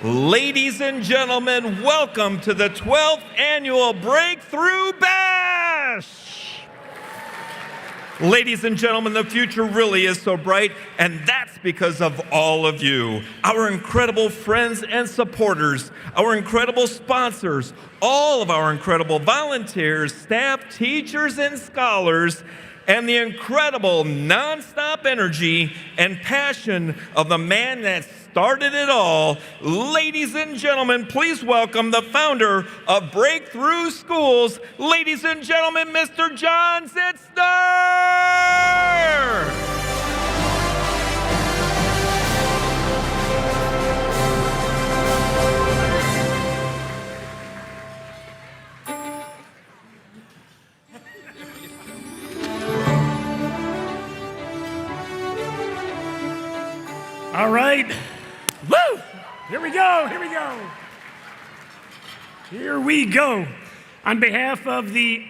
Ladies and gentlemen, welcome to the 12th Annual Breakthrough Bash! Ladies and gentlemen, the future really is so bright, and that's because of all of you, our incredible friends and supporters, our incredible sponsors, all of our incredible volunteers, staff, teachers, and scholars, and the incredible nonstop energy and passion of the man that started it all. Ladies and gentlemen, please welcome the founder of Breakthrough Schools, ladies and gentlemen, Mr. John Zitzner! All right. Woo! Here we go. Here we go. On behalf of the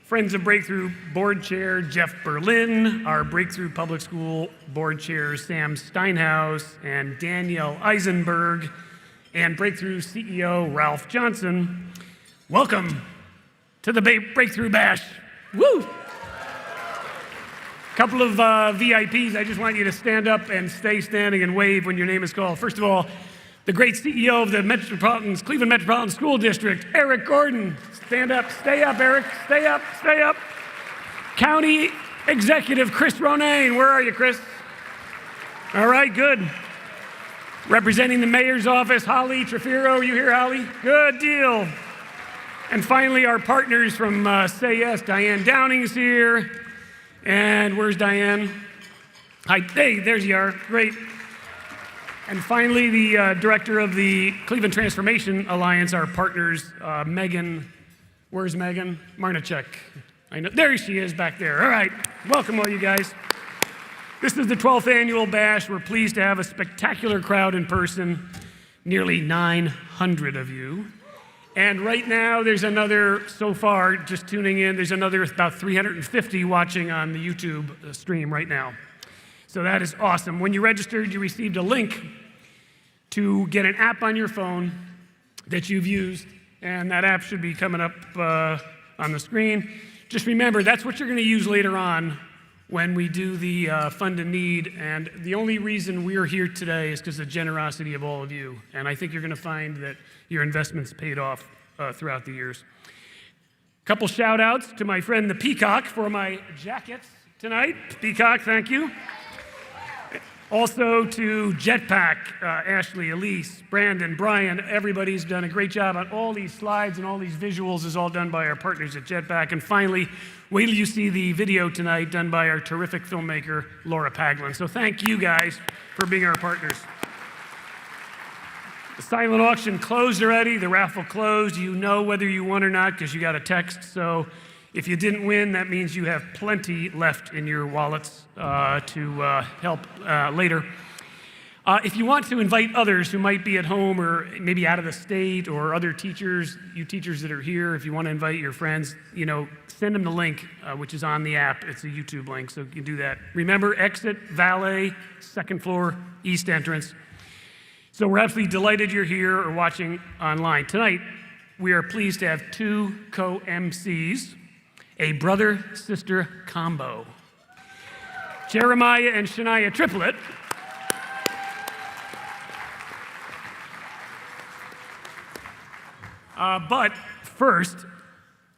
Friends of Breakthrough Board Chair Jeff Berlin, our Breakthrough Public School Board Chair Sam Steinhaus, and Danielle Eisenberg, and Breakthrough CEO Ralph Johnson, welcome to the Breakthrough Bash. Woo! Couple of VIPs, I just want you to stand up and stay standing and wave when your name is called. First of all, the great CEO of the Cleveland Metropolitan School District, Eric Gordon. Stand up, stay up, Eric, stay up. County Executive Chris Ronayne, where are you, Chris? All right, good. Representing the Mayor's Office, Holly Trefiro, you here, Holly? Good deal. And finally, our partners from Say Yes, Diane Downing's here. And where's Diane? Hi, hey, there you are, great. And finally, the director of the Cleveland Transformation Alliance, our partners, Megan, where's Megan? Marnichek. I know, there she is back there. All right, welcome all you guys. This is the 12th Annual Bash. We're pleased to have a spectacular crowd in person, nearly 900 of you. And right now, there's another, so far, just tuning in, there's another about 350 watching on the YouTube stream right now. So that is awesome. When you registered, you received a link to get an app on your phone that you've used, and that app should be coming up on the screen. Just remember, that's what you're going to use later on when we do the Fund and Need, and the only reason we're here today is because of the generosity of all of you, and I think you're going to find that your investments paid off throughout the years. Couple shout outs to my friend the Peacock for my jackets tonight. Peacock, thank you. Also to Jetpack, Ashley, Elise, Brandon, Brian, everybody's done a great job on all these slides and all these visuals is all done by our partners at Jetpack. And finally, wait till you see the video tonight done by our terrific filmmaker, Laura Paglin. So thank you guys for being our partners. The silent auction closed already, the raffle closed. You know whether you won or not because you got a text. So if you didn't win, that means you have plenty left in your wallets to help later. If you want to invite others who might be at home or maybe out of the state or other teachers, you teachers that are here, if you want to invite your friends, send them the link, which is on the app. It's a YouTube link, so you can do that. Remember, exit, valet, second floor, east entrance. So we're absolutely delighted you're here or watching online. Tonight, we are pleased to have two co-MCs, a brother-sister combo. Jeremiah and Shania Triplet. But first,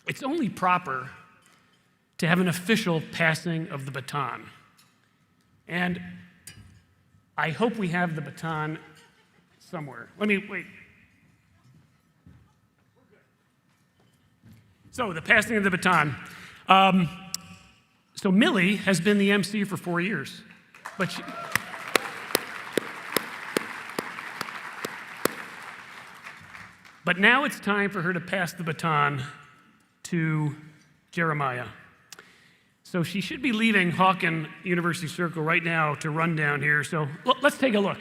it's only proper to have an official passing of the baton. And I hope we have the baton somewhere. Wait. So the passing of the baton. So Millie has been the MC for 4 years, but now it's time for her to pass the baton to Jeremiah. So she should be leaving Hawken University Circle right now to run down here. So let's take a look.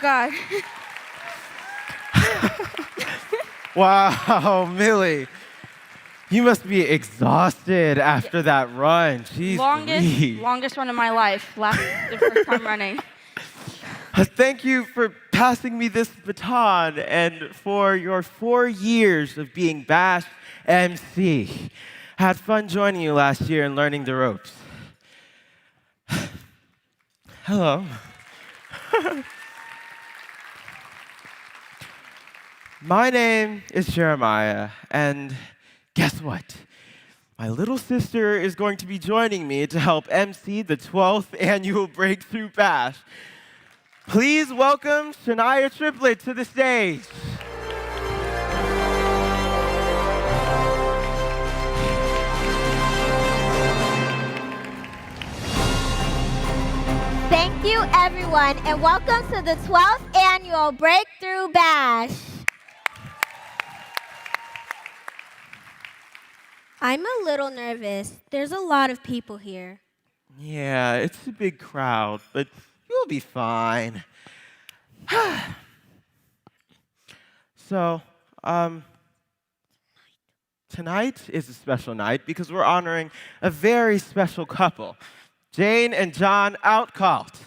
God. Wow, Millie. You must be exhausted after that run. Jeez, Louise. Longest run of my life. The first time running. Thank you for passing me this baton and for your 4 years of being Bash MC. Had fun joining you last year and learning the ropes. Hello. My name is Jeremiah, and guess what? My little sister is going to be joining me to help MC the 12th annual Breakthrough Bash. Please welcome Shania Triplet to the stage. Thank you, everyone, and welcome to the 12th annual Breakthrough Bash. I'm a little nervous. There's a lot of people here. Yeah, it's a big crowd, but you'll be fine. So, tonight is a special night because we're honoring a very special couple, Jane and John Outcalts.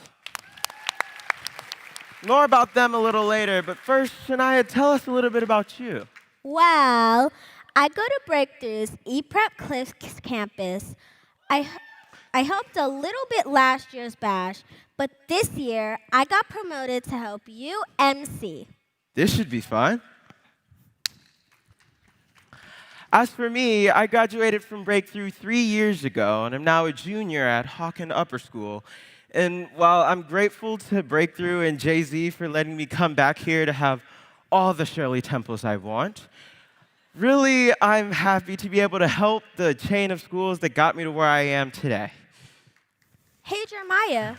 More about them a little later, but first, Shania, tell us a little bit about you. Well, I go to Breakthrough's ePrep Cliffs campus. I helped a little bit last year's bash, but this year I got promoted to help you MC. This should be fun. As for me, I graduated from Breakthrough 3 years ago, and I'm now a junior at Hawken Upper School. And while I'm grateful to Breakthrough and Jay-Z for letting me come back here to have all the Shirley Temples I want, really, I'm happy to be able to help the chain of schools that got me to where I am today. Hey, Jeremiah.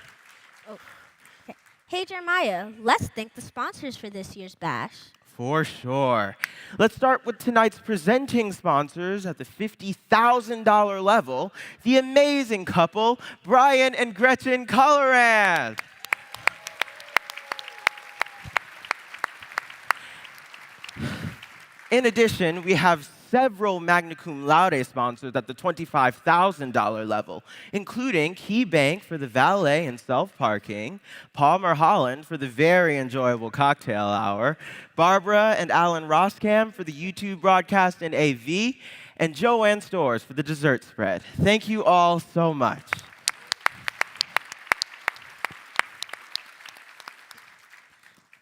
Hey, Jeremiah, let's thank the sponsors for this year's bash. For sure. Let's start with tonight's presenting sponsors at the $50,000 level, the amazing couple, Brian and Gretchen Colloran. In addition, we have several magna cum laude sponsors at the $25,000 level, including Key Bank for the valet and self-parking, Palmer Holland for the very enjoyable cocktail hour, Barbara and Alan Roskam for the YouTube broadcast and AV, and Joanne Stores for the dessert spread. Thank you all so much.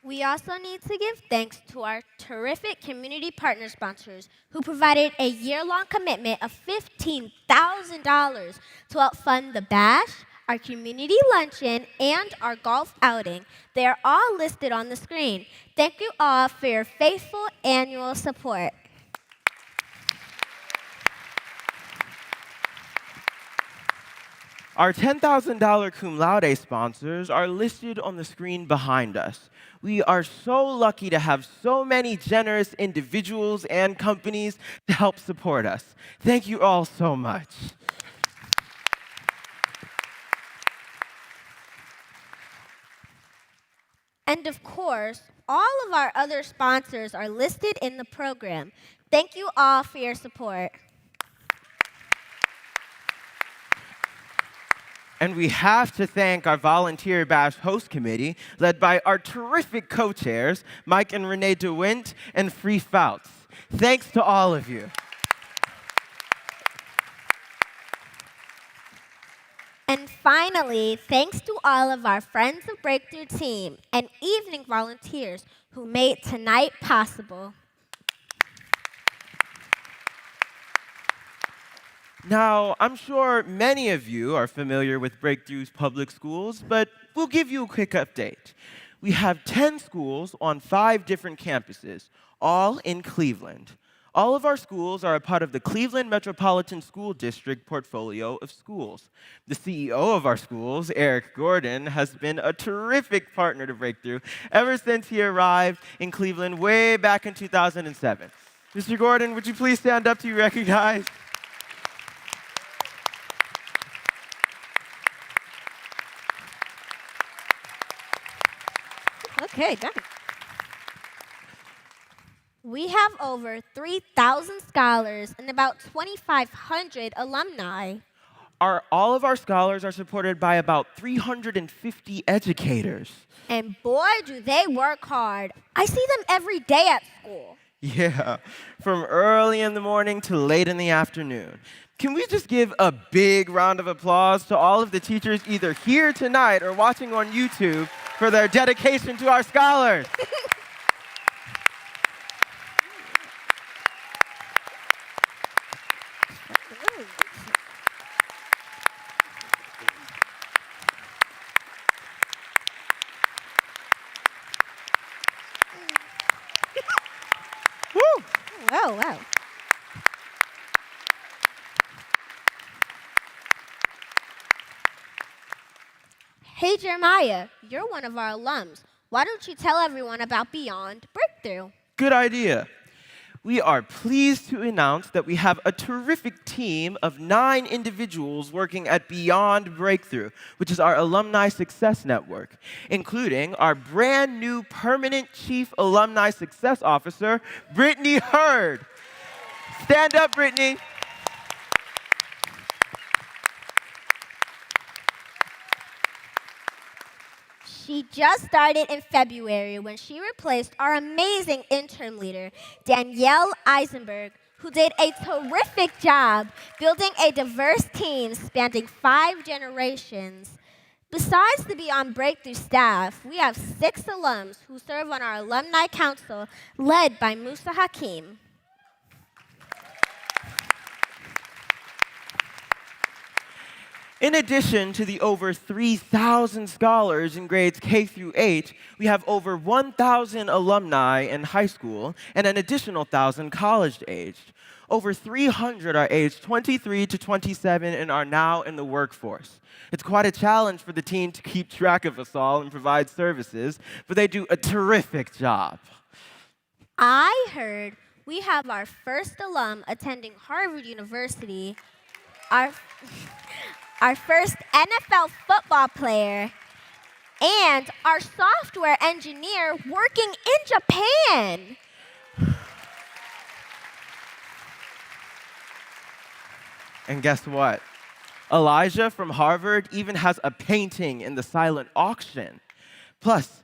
We also need to give thanks to our terrific community partner sponsors who provided a year-long commitment of $15,000 to help fund the bash, our community luncheon, and our golf outing. They are all listed on the screen. Thank you all for your faithful annual support. Our $10,000 cum laude sponsors are listed on the screen behind us. We are so lucky to have so many generous individuals and companies to help support us. Thank you all so much. And of course, all of our other sponsors are listed in the program. Thank you all for your support. And we have to thank our volunteer bash host committee, led by our terrific co-chairs, Mike and Renee DeWint and Free Fouts. Thanks to all of you. And finally, thanks to all of our Friends of Breakthrough team and evening volunteers who made tonight possible. Now, I'm sure many of you are familiar with Breakthrough's public schools, but we'll give you a quick update. We have 10 schools on 5 different campuses, all in Cleveland. All of our schools are a part of the Cleveland Metropolitan School District portfolio of schools. The CEO of our schools, Eric Gordon, has been a terrific partner to Breakthrough ever since he arrived in Cleveland way back in 2007. Mr. Gordon, would you please stand up to be recognized? Okay, done. We have over 3,000 scholars and about 2,500 alumni. All of our scholars are supported by about 350 educators. And boy, do they work hard. I see them every day at school. Yeah, from early in the morning to late in the afternoon. Can we just give a big round of applause to all of the teachers either here tonight or watching on YouTube for their dedication to our scholars? Woo! Oh, wow. Hey, Jeremiah, you're one of our alums. Why don't you tell everyone about Beyond Breakthrough? Good idea. We are pleased to announce that we have a terrific team of 9 individuals working at Beyond Breakthrough, which is our alumni success network, including our brand new permanent Chief Alumni Success Officer, Brittany Hurd. Stand up, Brittany. She just started in February when she replaced our amazing interim leader, Danielle Eisenberg, who did a terrific job building a diverse team spanning 5 generations. Besides the Beyond Breakthrough staff, we have 6 alums who serve on our alumni council led by Musa Hakim. In addition to the over 3,000 scholars in grades K through 8, we have over 1,000 alumni in high school and an additional 1,000 college-aged. Over 300 are aged 23 to 27 and are now in the workforce. It's quite a challenge for the team to keep track of us all and provide services, but they do a terrific job. I heard we have our first alum attending Harvard University, our first NFL football player, and our software engineer working in Japan. And guess what? Elijah from Harvard even has a painting in the silent auction. Plus,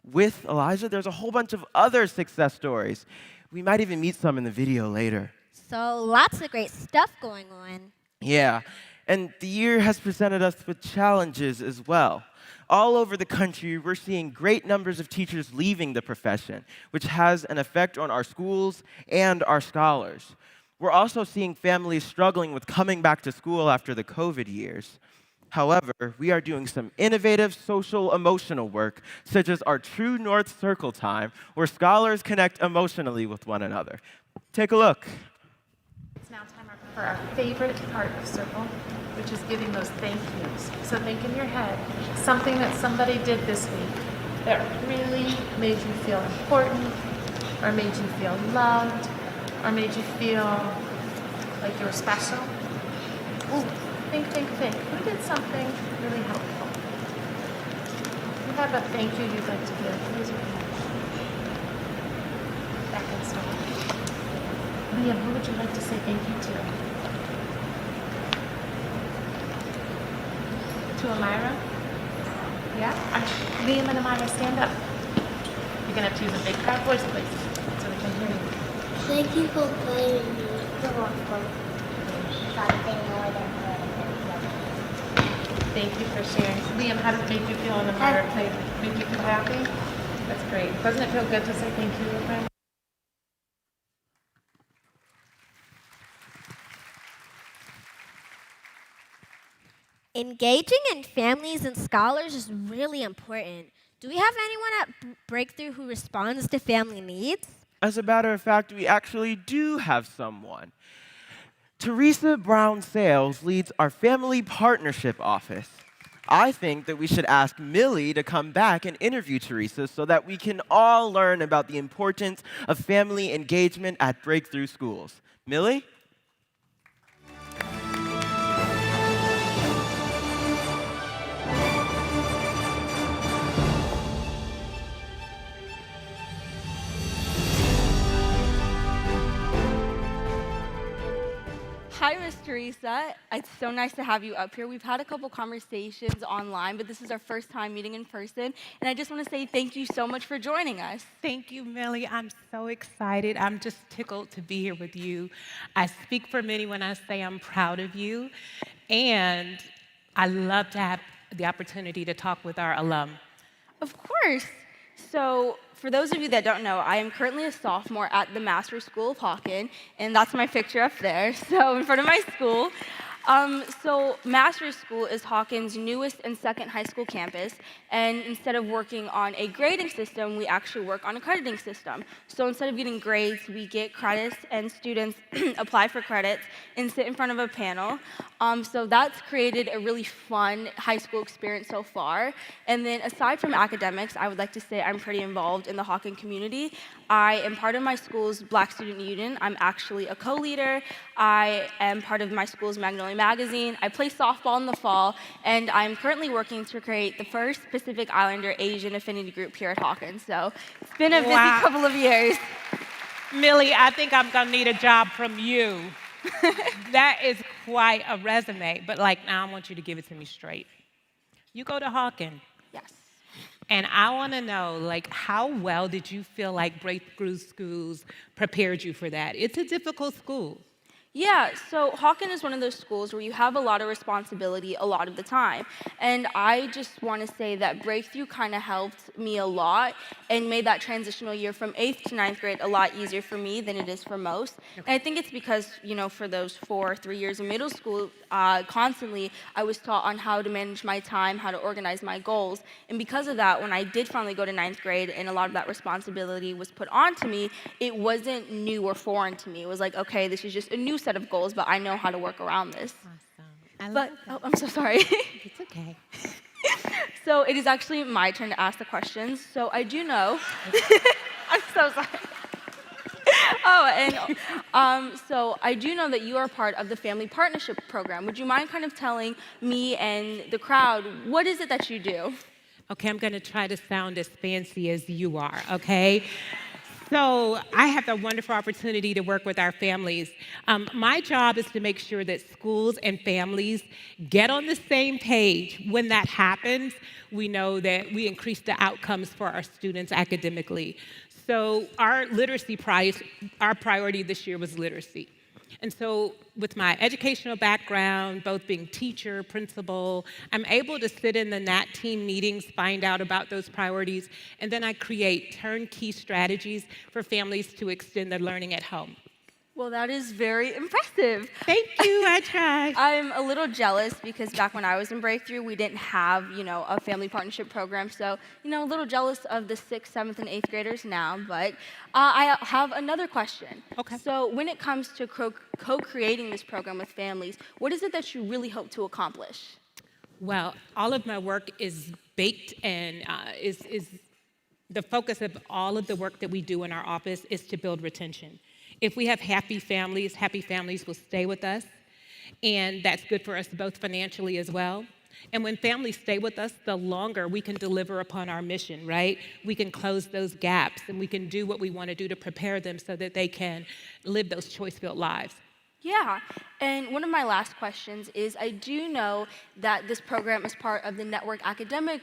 with Elijah, there's a whole bunch of other success stories. We might even meet some in the video later. So lots of great stuff going on. Yeah, and the year has presented us with challenges as well. All over the country, we're seeing great numbers of teachers leaving the profession, which has an effect on our schools and our scholars. We're also seeing families struggling with coming back to school after the COVID years. However, we are doing some innovative social emotional work, such as our True North Circle time, where scholars connect emotionally with one another. Take a look. It's now time for our favorite part of Circle, which is giving those thank yous. So think in your head something that somebody did this week that really made you feel important, or made you feel loved, or made you feel like you were special. Ooh, think. Who did something really helpful? If you have a thank you you'd like to give, raise your hand. That can start. Liam, who would you like to say thank you to? To Amira? Yeah? Liam and Amira, stand up. You're going to have to use a big crowd voice, please, so we can hear you. Thank you for playing me. Something more than Thank you for sharing. Liam, how did it make you feel when Amira played? Make you feel happy? That's great. Doesn't it feel good to say thank you to your friend? Engaging in families and scholars is really important. Do we have anyone at Breakthrough who responds to family needs? As a matter of fact, we actually do have someone. Teresa Brown Sales leads our Family Partnership Office. I think that we should ask Millie to come back and interview Teresa so that we can all learn about the importance of family engagement at Breakthrough Schools. Millie? Hi, Miss Teresa. It's so nice to have you up here. We've had a couple conversations online, but this is our first time meeting in person. And I just want to say thank you so much for joining us. Thank you, Millie. I'm so excited. I'm just tickled to be here with you. I speak for many when I say I'm proud of you. And I love to have the opportunity to talk with our alum. Of course. So, for those of you that don't know, I am currently a sophomore at the Master's School of Hawken, and that's my picture up there, so in front of my school. So Master's School is Hawken's newest and second high school campus, and instead of working on a grading system, we actually work on a crediting system. So instead of getting grades, we get credits, and students apply for credits and sit in front of a panel. So that's created a really fun high school experience so far. And then aside from academics, I would like to say I'm pretty involved in the Hawken community. I am part of my school's Black Student Union. I'm actually a co-leader. I am part of my school's Magnolia Magazine. I play softball in the fall, and I'm currently working to create the first Pacific Islander Asian affinity group here at Hawken. So it's been a busy couple of years. Millie, I think I'm gonna need a job from you. That is quite a resume, but now I want you to give it to me straight. You go to Hawken. Yes. And I want to know, how well did you feel like Breakthrough Schools prepared you for that? It's a difficult school. Yeah, so Hawken is one of those schools where you have a lot of responsibility a lot of the time. And I just want to say that Breakthrough kind of helped me a lot and made that transitional year from 8th to 9th grade a lot easier for me than it is for most. Okay. And I think it's because, for those 3 years in middle school, constantly I was taught on how to manage my time, how to organize my goals. And because of that, when I did finally go to 9th grade and a lot of that responsibility was put onto me, it wasn't new or foreign to me. It was like, okay, this is just a new set of goals, but I know how to work around this. Awesome. I love that. I'm so sorry. It's okay. So it is actually my turn to ask the questions. So I do know, I'm so sorry. So I do know that you are part of the Family Partnership Program. Would you mind kind of telling me and the crowd, what is it that you do? Okay, I'm gonna try to sound as fancy as you are, okay? So I have the wonderful opportunity to work with our families. My job is to make sure that schools and families get on the same page. When that happens, we know that we increase the outcomes for our students academically. So our priority this year was literacy. And so with my educational background, both being teacher, principal, I'm able to sit in the NAT team meetings, find out about those priorities, and then I create turnkey strategies for families to extend their learning at home. Well, that is very impressive. Thank you, I tried. I'm a little jealous because back when I was in Breakthrough, we didn't have, a family partnership program. So, a little jealous of the 6th, 7th, and 8th graders now. But I have another question. Okay. So when it comes to co-creating this program with families, what is it that you really hope to accomplish? Well, all of my work is baked and is the focus of all of the work that we do in our office is to build retention. If we have happy families will stay with us, and that's good for us both financially as well. And when families stay with us, the longer we can deliver upon our mission, right? We can close those gaps, and we can do what we want to do to prepare them so that they can live those choice-filled lives. Yeah, and one of my last questions is, I do know that this program is part of the Network Academic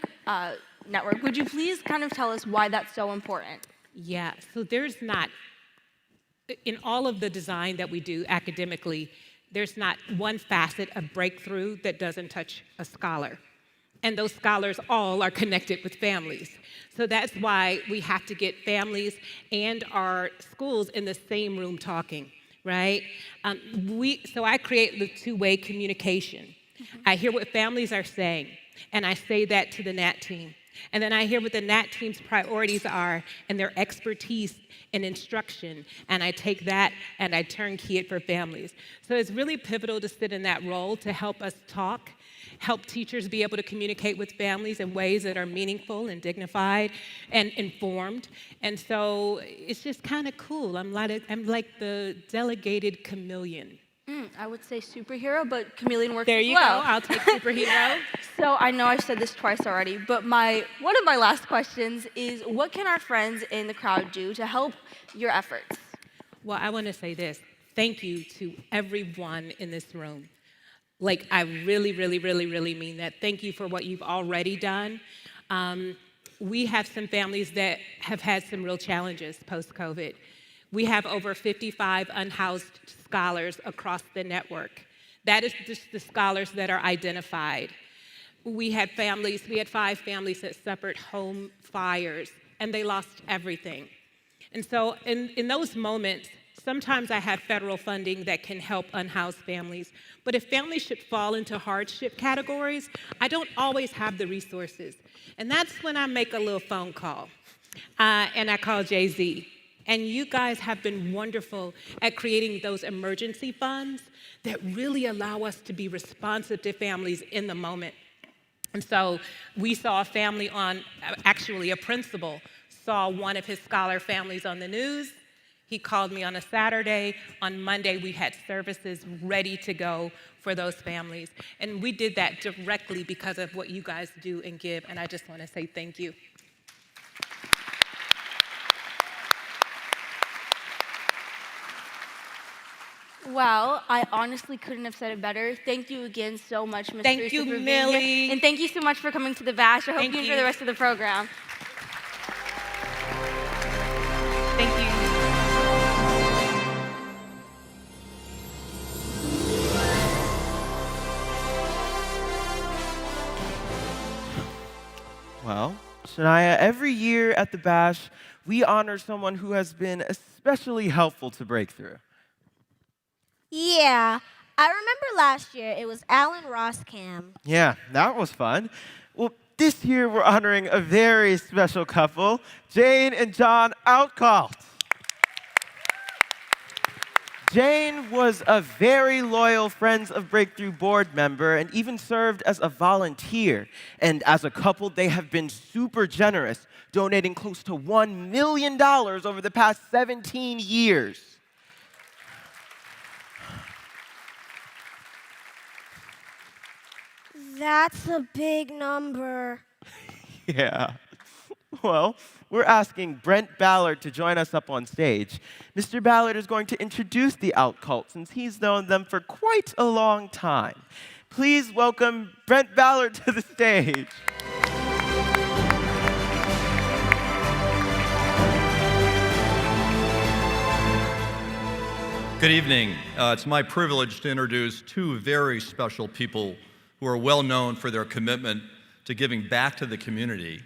Network. Would you please kind of tell us why that's so important? Yeah, so there's not, in all of the design that we do academically, there's not one facet of Breakthrough that doesn't touch a scholar. And those scholars all are connected with families. So that's why we have to get families and our schools in the same room talking, right? So I create the two-way communication. Mm-hmm. I hear what families are saying, and I say that to the NAT team. And then I hear what the NAT team's priorities are and their expertise in instruction, and I take that and I turnkey it for families. So it's really pivotal to sit in that role to help us talk, help teachers be able to communicate with families in ways that are meaningful and dignified and informed. And so it's just kind of cool. I'm like the delegated chameleon. I would say superhero, but chameleon works there as you well. go. I'll take superhero. So I know I've said this twice already, but one of my last questions is, what can our friends in the crowd do to help your efforts? Well, I want to say this. thank you to everyone in this room. Like, I really, really, really, really mean that. Thank you for what you've already done. We have some families that have had some real challenges post-COVID. We have over 55 unhoused scholars across the network. That is just the scholars that are identified. We had 5 families that suffered home fires, and they lost everything. And so in those moments, sometimes I have federal funding that can help unhoused families, but if families should fall into hardship categories, I don't always have the resources. And that's when I make a little phone call, and I call Jay-Z. And you guys have been wonderful at creating those emergency funds that really allow us to be responsive to families in the moment. And so we saw a family actually a principal saw one of his scholar families on the news. He called me on a Saturday. On Monday, we had services ready to go for those families. And we did that directly because of what you guys do and give. And I just want to say thank you. Wow, I honestly couldn't have said it better. Thank you again so much, Ms. Thank Teresa, you, for being Millie. here. And thank you so much for coming to the bash. I hope Thank you enjoy you. the rest of the program. Thank you. Well, Shania, every year at the Bash, we honor someone who has been especially helpful to Breakthrough. Yeah, I remember last year it was Alan Roskam. Yeah, that was fun. Well, this year we're honoring a very special couple, Jane and John Outcalts. Jane was a very loyal Friends of Breakthrough board member and even served as a volunteer. And as a couple, they have been super generous, donating close to $1 million over the past 17 years. That's a big number. Yeah. Well, we're asking Brent Ballard to join us up on stage. Mr. Ballard is going to introduce the Outcalts since he's known them for quite a long time. Please welcome Brent Ballard to the stage. Good evening. It's my privilege to introduce two very special people who are well known for their commitment to giving back to the community,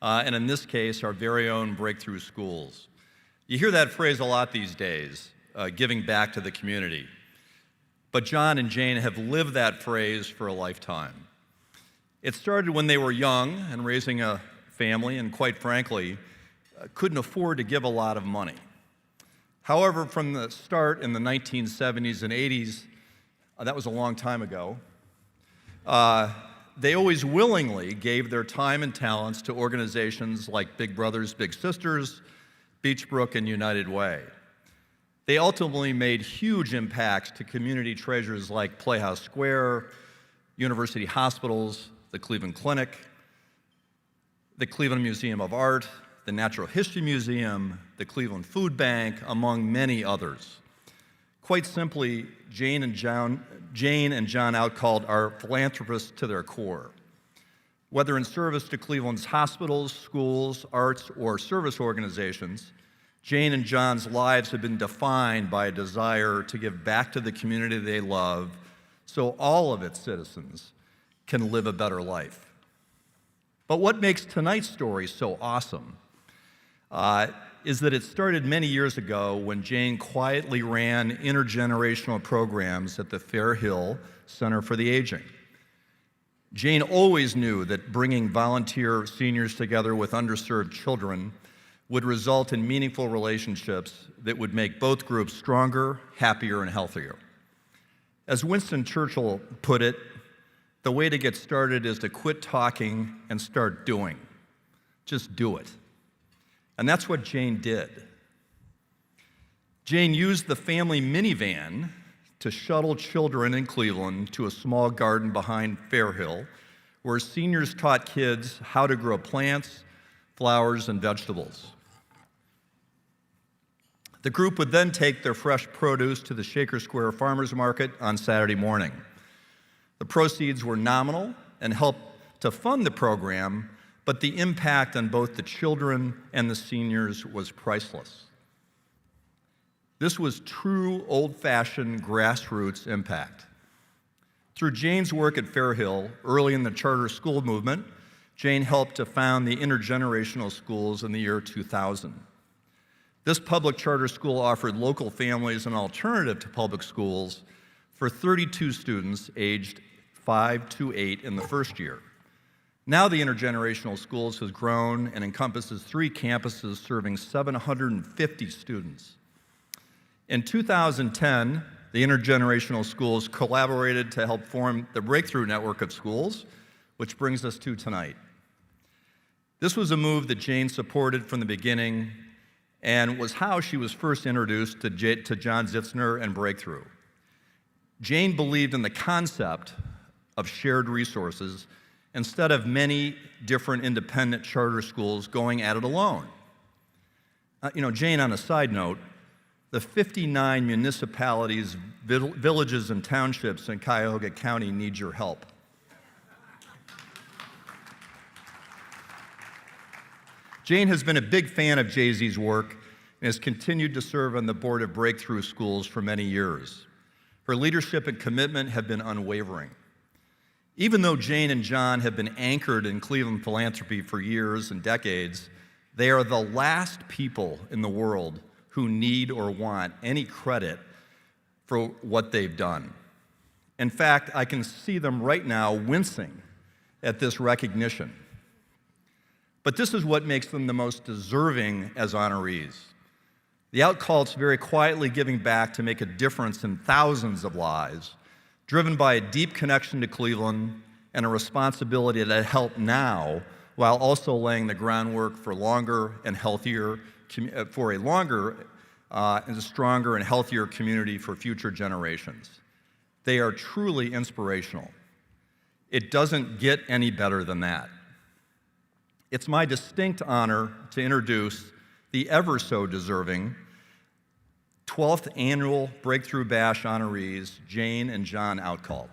and in this case, our very own Breakthrough Schools. You hear that phrase a lot these days, giving back to the community. But John and Jane have lived that phrase for a lifetime. It started when they were young and raising a family, and quite frankly, couldn't afford to give a lot of money. However, from the start in the 1970s and 80s, that was a long time ago, they always willingly gave their time and talents to organizations like Big Brothers Big Sisters, Beachbrook, and United Way. They ultimately made huge impacts to community treasures like Playhouse Square, University Hospitals, the Cleveland Clinic, the Cleveland Museum of Art, the Natural History Museum, the Cleveland Food Bank, among many others. Quite simply, Jane and John Outcalt are philanthropists to their core. Whether in service to Cleveland's hospitals, schools, arts, or service organizations, Jane and John's lives have been defined by a desire to give back to the community they love so all of its citizens can live a better life. But what makes tonight's story so awesome is that it started many years ago when Jane quietly ran intergenerational programs at the Fair Hill Center for the Aging. Jane always knew that bringing volunteer seniors together with underserved children would result in meaningful relationships that would make both groups stronger, happier, and healthier. As Winston Churchill put it, the way to get started is to quit talking and start doing. Just do it. And that's what Jane did. Jane used the family minivan to shuttle children in Cleveland to a small garden behind Fairhill, where seniors taught kids how to grow plants, flowers, and vegetables. The group would then take their fresh produce to the Shaker Square Farmers Market on Saturday morning. The proceeds were nominal and helped to fund the program, but the impact on both the children and the seniors was priceless. This was true old-fashioned grassroots impact. Through Jane's work at Fairhill, early in the charter school movement, Jane helped to found the intergenerational schools in the year 2000. This public charter school offered local families an alternative to public schools for 32 students aged 5 to 8 in the first year. Now the intergenerational schools has grown and encompasses 3 campuses serving 750 students. In 2010, the intergenerational schools collaborated to help form the Breakthrough Network of Schools, which brings us to tonight. This was a move that Jane supported from the beginning and was how she was first introduced to John Zitzner and Breakthrough. Jane believed in the concept of shared resources instead of many different independent charter schools going at it alone. Jane, on a side note, the 59 municipalities, villages, and townships in Cuyahoga County need your help. Jane has been a big fan of Jay-Z's work and has continued to serve on the board of Breakthrough Schools for many years. Her leadership and commitment have been unwavering. Even though Jane and John have been anchored in Cleveland philanthropy for years and decades, they are the last people in the world who need or want any credit for what they've done. In fact, I can see them right now wincing at this recognition. But this is what makes them the most deserving as honorees. The Outcalts very quietly giving back to make a difference in thousands of lives, driven by a deep connection to Cleveland and a responsibility to help now while also laying the groundwork for longer and healthier, for a longer and a stronger and healthier community for future generations. They are truly inspirational. It doesn't get any better than that. It's my distinct honor to introduce the ever so deserving 12th Annual Breakthrough Bash honorees, Jane and John Outcalt.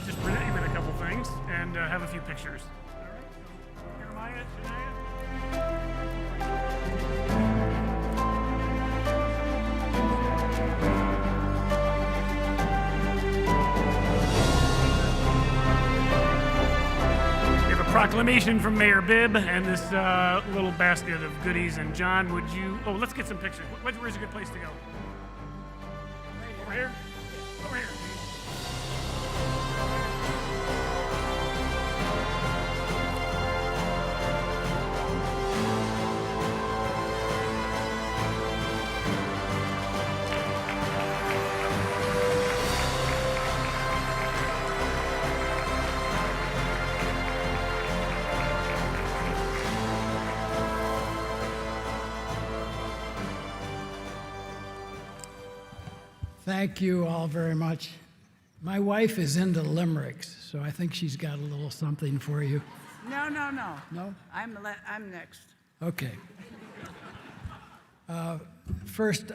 Just present you with a couple things and have a few pictures. All right, so Jeremiah, we have a proclamation from Mayor Bibb and this little basket of goodies. And John, would you? Oh, let's get some pictures. Where's a good place to go? Over here. Over here. Thank you all very much. My wife is into limericks, so I think she's got a little something for you. No. No? I'm next. Okay. First,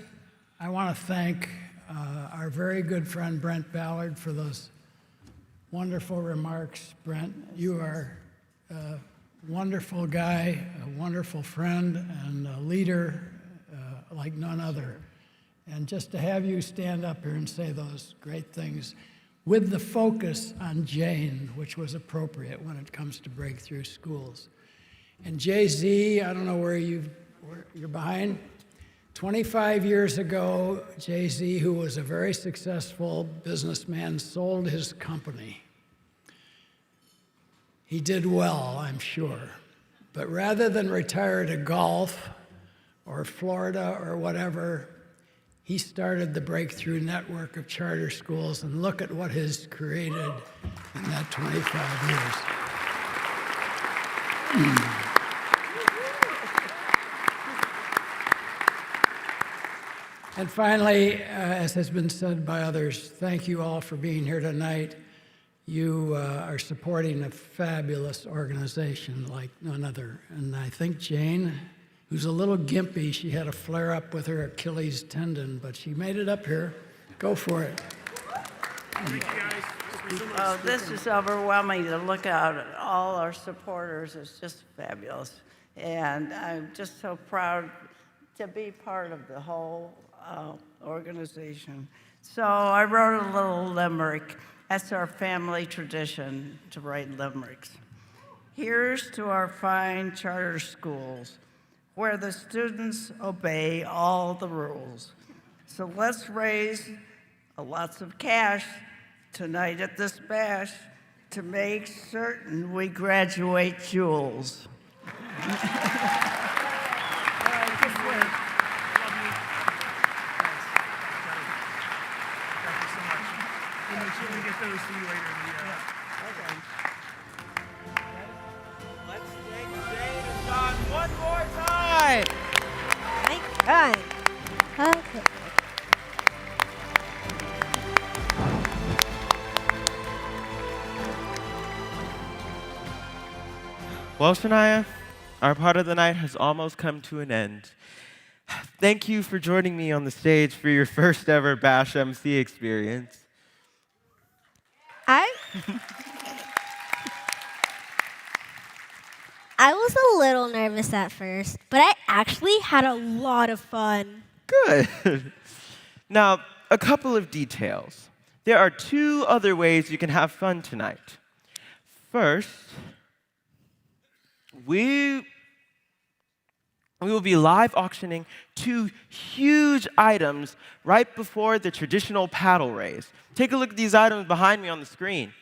I want to thank our very good friend Brent Ballard for those wonderful remarks. Brent, you are a wonderful guy, a wonderful friend, and a leader like none other. And just to have you stand up here and say those great things, with the focus on Jane, which was appropriate when it comes to breakthrough schools. And Jay-Z, I don't know where you're behind. 25 years ago, Jay-Z, who was a very successful businessman, sold his company. He did well, I'm sure. But rather than retire to golf or Florida or whatever, he started the Breakthrough Network of charter schools, and look at what has created in that 25 years. And finally, as has been said by others, thank you all for being here tonight. You are supporting a fabulous organization like none other. And I think Jane, who's a little gimpy, she had a flare-up with her Achilles tendon, but she made it up here. Go for it. Oh, this is overwhelming to look out at all our supporters. It's just fabulous. And I'm just so proud to be part of the whole organization. So I wrote a little limerick. That's our family tradition, to write limericks. Here's to our fine charter schools, where the students obey all the rules. So let's raise lots of cash tonight at this bash to make certain we graduate Jules. Those to you later in the year. Okay. Let's thank Jane and John one more time. My God. Okay. Well, Shania, our part of the night has almost come to an end. Thank you for joining me on the stage for your first ever Bash MC experience. I was a little nervous at first, but I actually had a lot of fun. Good. Now, a couple of details. There are 2 other ways you can have fun tonight. First, we will be live auctioning 2 huge items right before the traditional paddle race. Take a look at these items behind me on the screen.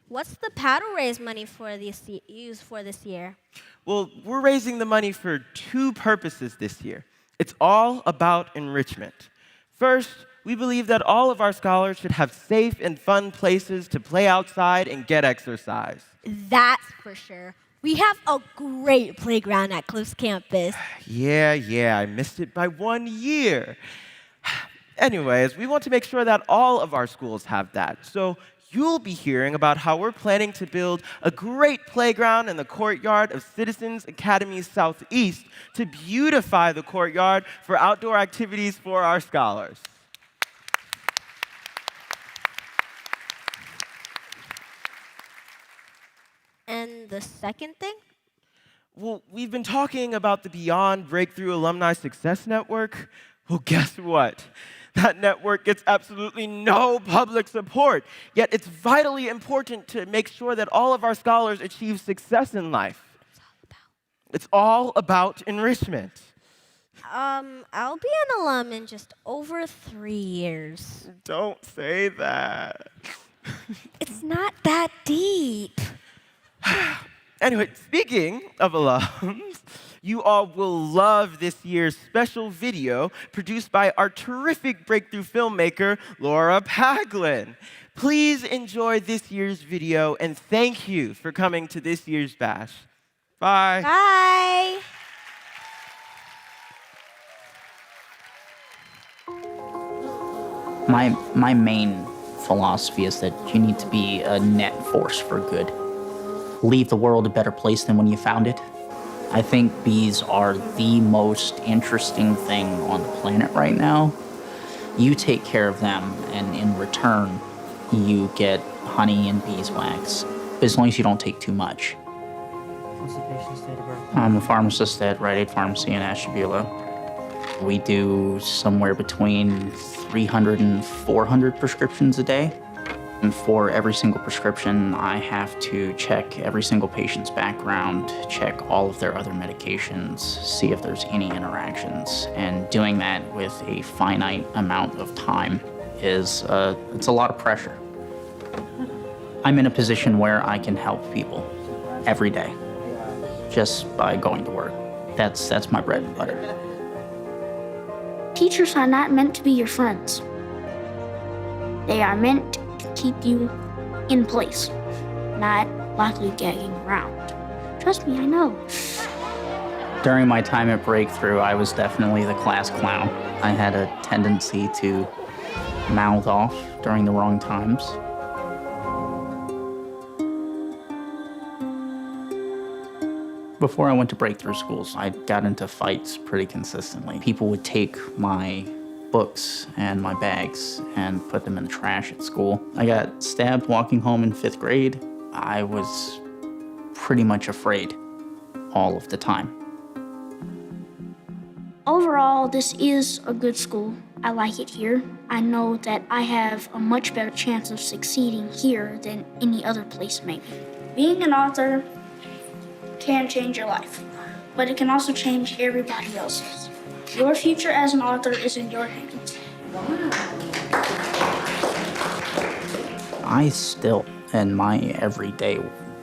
What's the paddle raise money for used for this year? Well, we're raising the money for 2 purposes this year. It's all about enrichment. First, we believe that all of our scholars should have safe and fun places to play outside and get exercise. That's for sure. We have a great playground at Cliff's campus. Yeah, I missed it by 1 year. Anyways, we want to make sure that all of our schools have that. So you'll be hearing about how we're planning to build a great playground in the courtyard of Citizens Academy Southeast to beautify the courtyard for outdoor activities for our scholars. And the second thing? Well, we've been talking about the Beyond Breakthrough Alumni Success Network. Well, guess what? That network gets absolutely no public support, yet it's vitally important to make sure that all of our scholars achieve success in life. It's all about enrichment. I'll be an alum in just over 3 years. Don't say that. It's not that deep. Anyway, speaking of alums, you all will love this year's special video produced by our terrific breakthrough filmmaker, Laura Paglin. Please enjoy this year's video, and thank you for coming to this year's Bash. Bye. Bye. My main philosophy is that you need to be a net force for good. Leave the world a better place than when you found it. I think bees are the most interesting thing on the planet right now. You take care of them, and in return, you get honey and beeswax, as long as you don't take too much. What's the patient's date of birth? I'm a pharmacist at Rite Aid Pharmacy in Ashtabula. We do somewhere between 300 and 400 prescriptions a day. And for every single prescription, I have to check every single patient's background, check all of their other medications, see if there's any interactions. And doing that with a finite amount of time it's a lot of pressure. I'm in a position where I can help people every day just by going to work. That's my bread and butter. Teachers are not meant to be your friends. They are meant to keep you in place, not lollygagging around. Trust me, I know. During my time at Breakthrough, I was definitely the class clown. I had a tendency to mouth off during the wrong times. Before I went to Breakthrough schools, I got into fights pretty consistently. People would take my books and my bags and put them in the trash at school. I got stabbed walking home in 5th grade. I was pretty much afraid all of the time. Overall, this is a good school. I like it here. I know that I have a much better chance of succeeding here than any other place maybe. Being an author can change your life, but it can also change everybody else's. Your future as an author is in your hands. I still, in my everyday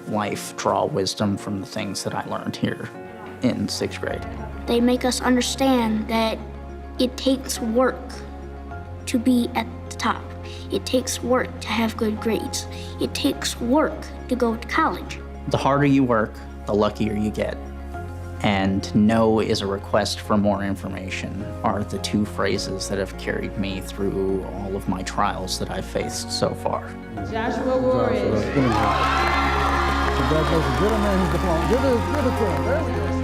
life, draw wisdom from the things that I learned here in 6th grade. They make us understand that it takes work to be at the top. It takes work to have good grades. It takes work to go to college. The harder you work, the luckier you get. And no is a request for more information are the 2 phrases that have carried me through all of my trials that I've faced so far. Joshua Warren. Congratulations. Get a man his diploma. Give it to him. There we go.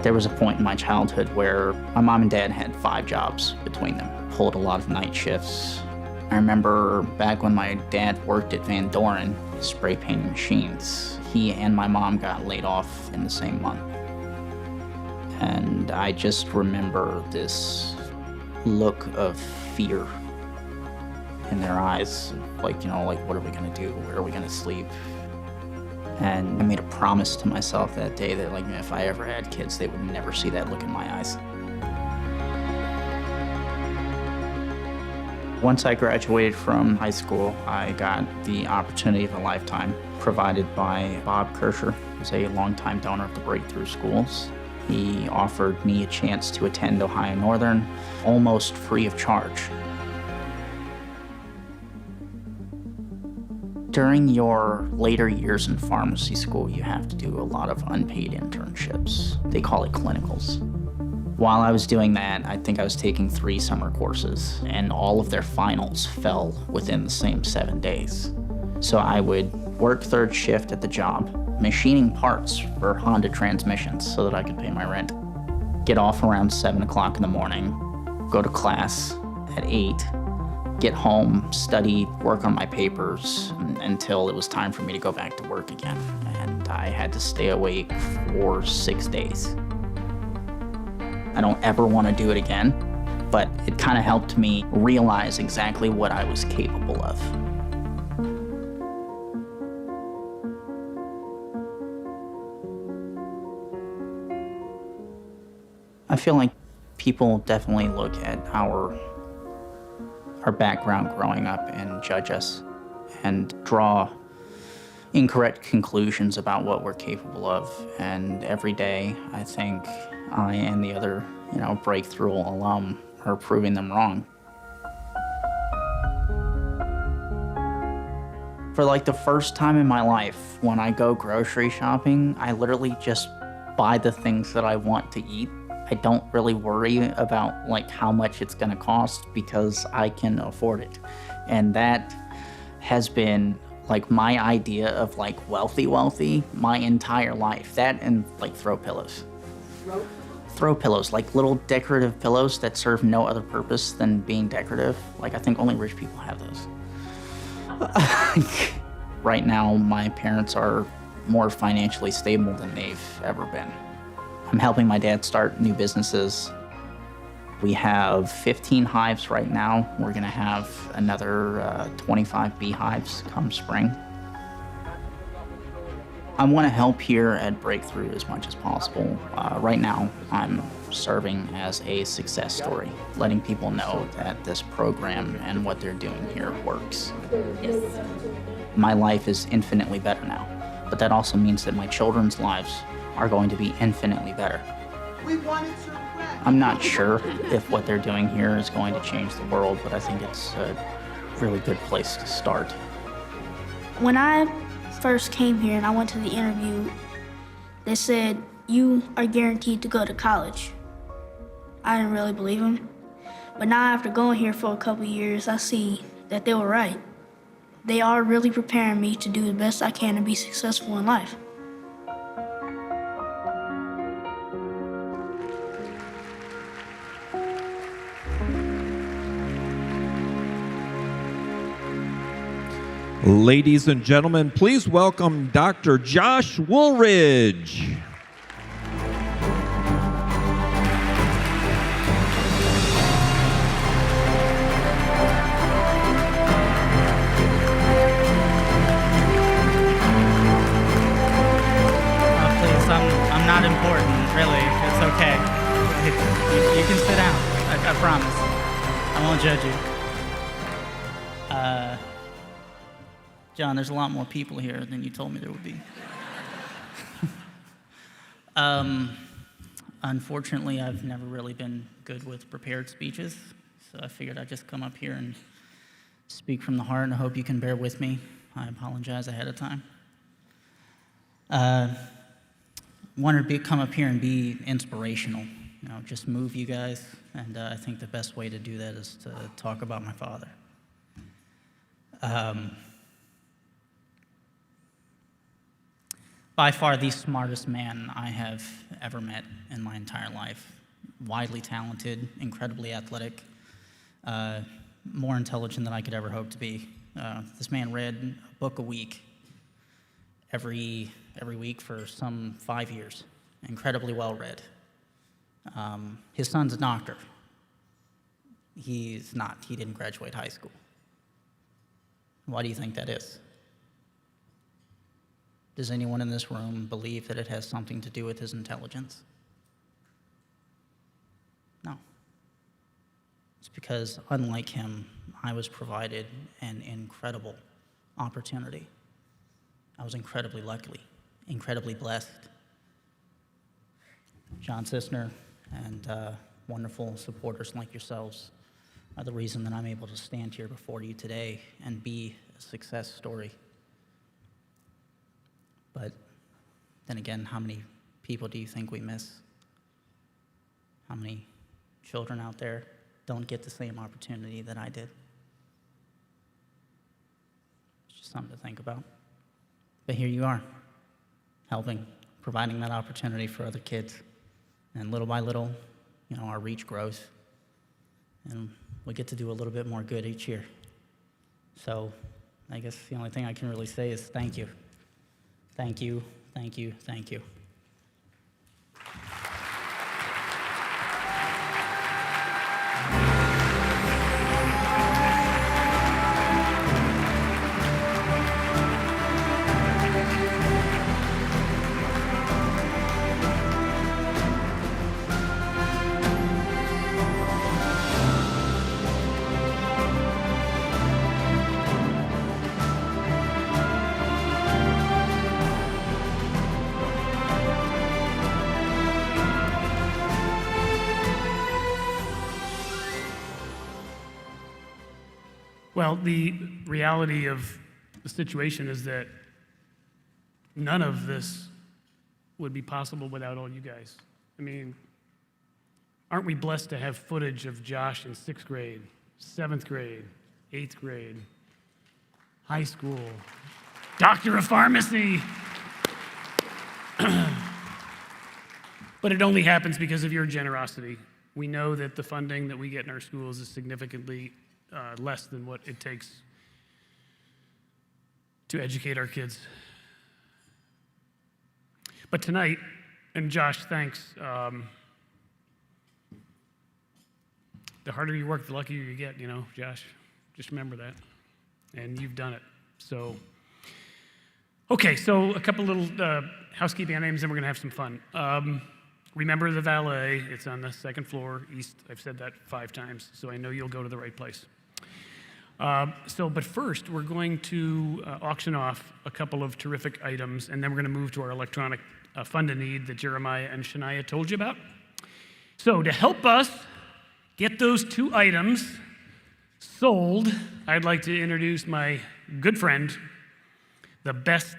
There was a point in my childhood where my mom and dad had 5 jobs between them, pulled a lot of night shifts. I remember back when my dad worked at Van Doren, spray painting machines, he and my mom got laid off in the same month. And I just remember this look of fear in their eyes, like, what are we gonna do? Where are we gonna sleep? And I made a promise to myself that day that, if I ever had kids, they would never see that look in my eyes. Once I graduated from high school, I got the opportunity of a lifetime provided by Bob Kirscher, who's a longtime donor of the Breakthrough Schools. He offered me a chance to attend Ohio Northern almost free of charge. During your later years in pharmacy school, you have to do a lot of unpaid internships. They call it clinicals. While I was doing that, I think I was taking 3 summer courses, and all of their finals fell within the same 7 days. So I would work 3rd shift at the job, machining parts for Honda transmissions so that I could pay my rent. Get off around 7 o'clock in the morning, go to class at 8, get home, study, work on my papers until it was time for me to go back to work again. And I had to stay awake for 6 days. I don't ever want to do it again, but it kind of helped me realize exactly what I was capable of. I feel like people definitely look at our background growing up and judge us and draw incorrect conclusions about what we're capable of. And every day, I think I and the other, Breakthrough alum are proving them wrong. For the first time in my life, when I go grocery shopping, I literally just buy the things that I want to eat. I don't really worry about how much it's gonna cost because I can afford it. And that has been my idea of wealthy my entire life. That and throw pillows. Throw pillows, little decorative pillows that serve no other purpose than being decorative. I think only rich people have those. Right now, my parents are more financially stable than they've ever been. I'm helping my dad start new businesses. We have 15 hives right now. We're gonna have another 25 beehives come spring. I want to help here at Breakthrough as much as possible. Right now, I'm serving as a success story, letting people know that this program and what they're doing here works. My life is infinitely better now, but that also means that my children's lives are going to be infinitely better. I'm not sure if what they're doing here is going to change the world, but I think it's a really good place to start. When I first came here and I went to the interview, they said, "You are guaranteed to go to college." I didn't really believe them. But now after going here for a couple years, I see that they were right. They are really preparing me to do the best I can to be successful in life. Ladies and gentlemen, please welcome Dr. Josh Woolridge. I'm not important, really. It's okay. You can sit down. I promise. I won't judge you. John, there's a lot more people here than you told me there would be. Unfortunately, I've never really been good with prepared speeches, so I figured I'd just come up here and speak from the heart, and I hope you can bear with me. I apologize ahead of time. Wanted to come up here and be inspirational, just move you guys, and I think the best way to do that is to talk about my father. By far the smartest man I have ever met in my entire life. Widely talented, incredibly athletic, more intelligent than I could ever hope to be. This man read a book a week, every week for some 5 years. Incredibly well read. His son's a doctor. He's not. He didn't graduate high school. Why do you think that is? Does anyone in this room believe that it has something to do with his intelligence? No. It's because, unlike him, I was provided an incredible opportunity. I was incredibly lucky, incredibly blessed. John Sisner and wonderful supporters like yourselves are the reason that I'm able to stand here before you today and be a success story. But then again, how many people do you think we miss? How many children out there don't get the same opportunity that I did? It's just something to think about. But here you are, helping, providing that opportunity for other kids. And little by little, our reach grows. And we get to do a little bit more good each year. So I guess the only thing I can really say is thank you. Thank you, thank you, thank you. Well, the reality of the situation is that none of this would be possible without all you guys. I mean, aren't we blessed to have footage of Josh in 6th grade, 7th grade, 8th grade, high school, doctor of pharmacy? But it only happens because of your generosity. We know that the funding that we get in our schools is significantly less than what it takes to educate our kids. But tonight, And Josh, thanks. The harder you work, the luckier you get, Josh. Just remember that. And you've done it. So, okay, so a couple little housekeeping items, and we're going to have some fun. Remember the valet. It's on the second floor east. I've said that 5 times, so I know you'll go to the right place. But first, we're going to auction off a couple of terrific items, and then we're going to move to our electronic fund a need that Jeremiah and Shania told you about. So to help us get those 2 items sold, I'd like to introduce my good friend, the best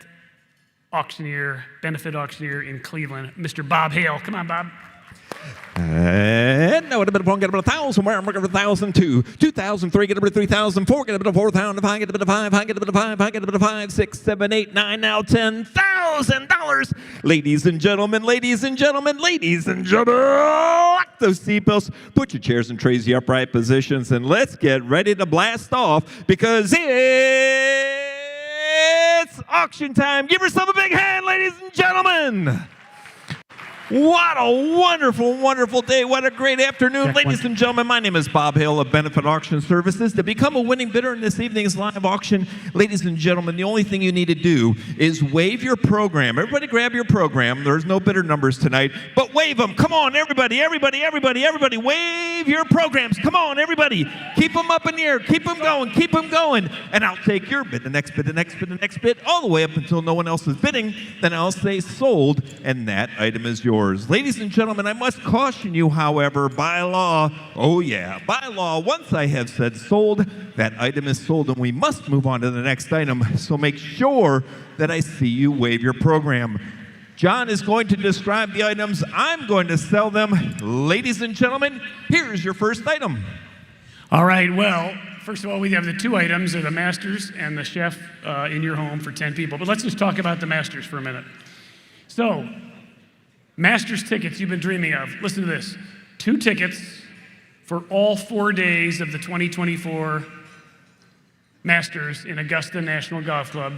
auctioneer, benefit auctioneer in Cleveland, Mr. Bob Hale. Come on, Bob. And no, get a bit of 1, get a bit of 1,000, where I'm get a bit of 1,002, 2,003, get a bit of 3,004, get a bit of 4,005, get a bit of 5, get a bit of 5, get a bit of 5, 6, 7, 8, 9, now $10,000. Ladies and gentlemen, ladies and gentlemen, ladies and gentlemen, lock those seatbelts, put your chairs and trays in the upright positions, and let's get ready to blast off because it's auction time. Give yourself a big hand, ladies and gentlemen. What a wonderful, wonderful day. What a great afternoon. Ladies and gentlemen, my name is Bob Hale of Benefit Auction Services. To become a winning bidder in this evening's live auction, ladies and gentlemen, the only thing you need to do is wave your program. Everybody grab your program. There's no bidder numbers tonight, but wave them. Come on, everybody, everybody, everybody, everybody. Wave your programs. Come on, everybody. Keep them up in the air. Keep them going. Keep them going. And I'll take your bid, the next bid, the next bid, the next bid, all the way up until no one else is bidding. Then I'll say sold, and that item is yours. Ladies and gentlemen, I must caution you, however, by law, by law, once I have said sold, that item is sold, and we must move on to the next item. So make sure that I see you wave your program. John is going to describe the items. I'm going to sell them. Ladies and gentlemen, here's your first item. All right, well, first of all, we have the 2 items, the Masters and the chef in your home for 10 people. But let's just talk about the Masters for a minute. So, Masters tickets you've been dreaming of. Listen to this. 2 tickets for all 4 days of the 2024 Masters in Augusta National Golf Club,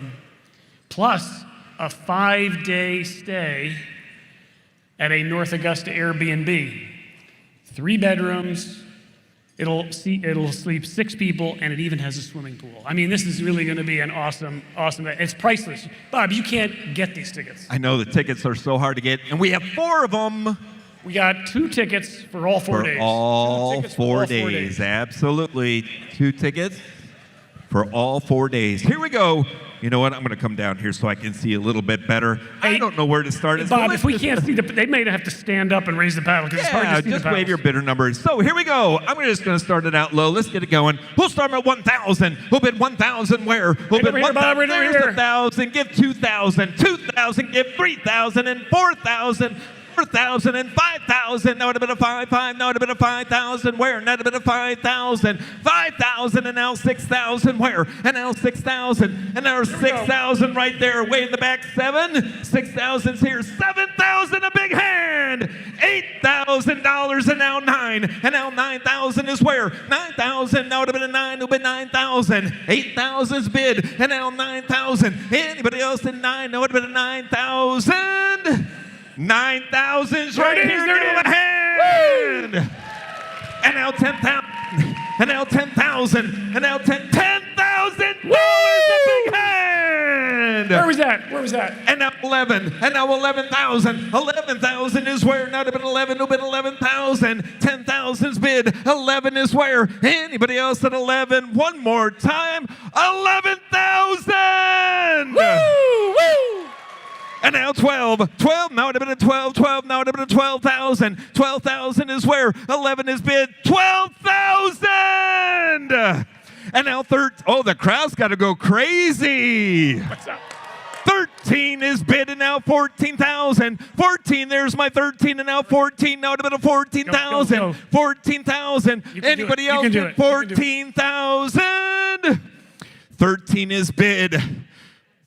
plus a 5-day stay at a North Augusta Airbnb. 3 bedrooms. It'll sleep 6 people, and it even has a swimming pool. I mean, this is really going to be an awesome. It's priceless. Bob, you can't get these tickets. I know the tickets are so hard to get, and we have 4 of them. We got 2 tickets for all 4 days. All 4 days, absolutely. 2 tickets for all 4 days. Here we go. You know what? I'm going to come down here so I can see a little bit better. I don't know where to start. Bob, if we can't see they may have to stand up and raise the paddle because it's hard to see just wave your bidder numbers. So here we go. I'm just going to start it out low. Let's get it going. We'll start at 1,000. We'll bid 1,000 where? We'll bid 1,000. There's 1,000. Give 2,000. 2,000. Give 3,000 and 4,000. 4,000 and 5,000. Now it would have been a 5,500. Now it would have been a 5,000. Where? Now it would have been a 5,000. 5,000 and now 6,000. Where? And now 6,000. And now 6,000 right there. Way in the back. 7. 6,000's here. 7,000. A big hand. $8,000 and now 9. And now 9,000 is where? 9,000. Now it would have been a 9. It would have been 9,000. 8,000's bid. And now 9,000. Anybody else in 9? Now it would have been a 9,000. 9,000's right here. Give him a hand. And now 10,000. And now 10,000. And now $10,000. A big hand. Where was that? Where was that? And now 11. And now 11,000. 11,000 is where? Now it'd have been 11. It would have been 11,000. 10,000's bid. 11 is where? Anybody else at 11? One more time. 11,000. Woo! Woo! And now 12. 12, now it would have been a 12. 12, now it would have been a 12,000. 12,000 is where? 11 is bid. 12,000! And now 13. Oh, the crowd's got to go crazy. What's up? 13 is bid, and now 14,000. 14, there's my 13, and now 14. Now it would have been a 14,000. 14,000. Anybody else? 14,000. 13 is bid.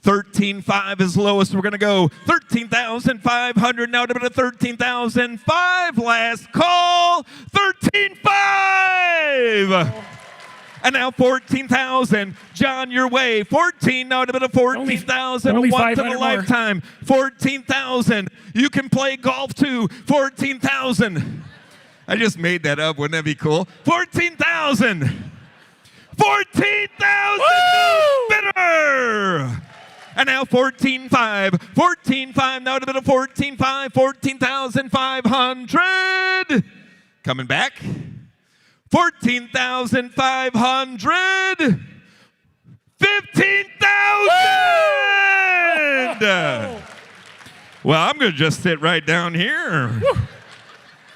13,500 is lowest. We're going to go 13,500. Now to a 13,005. Last call. 13,500. And now 14,000. John, your way. 14, now to bit of 14,000. Only Once in 500 a more. lifetime. 14,000. You can play golf too. 14,000. I just made that up. Wouldn't that be cool? 14,000. 14,000 bidder. And now 14,500. 14,500. Now to bit of 14,500. 14,500. Coming back. 14,500. 15,000. Well, I'm going to just sit right down here.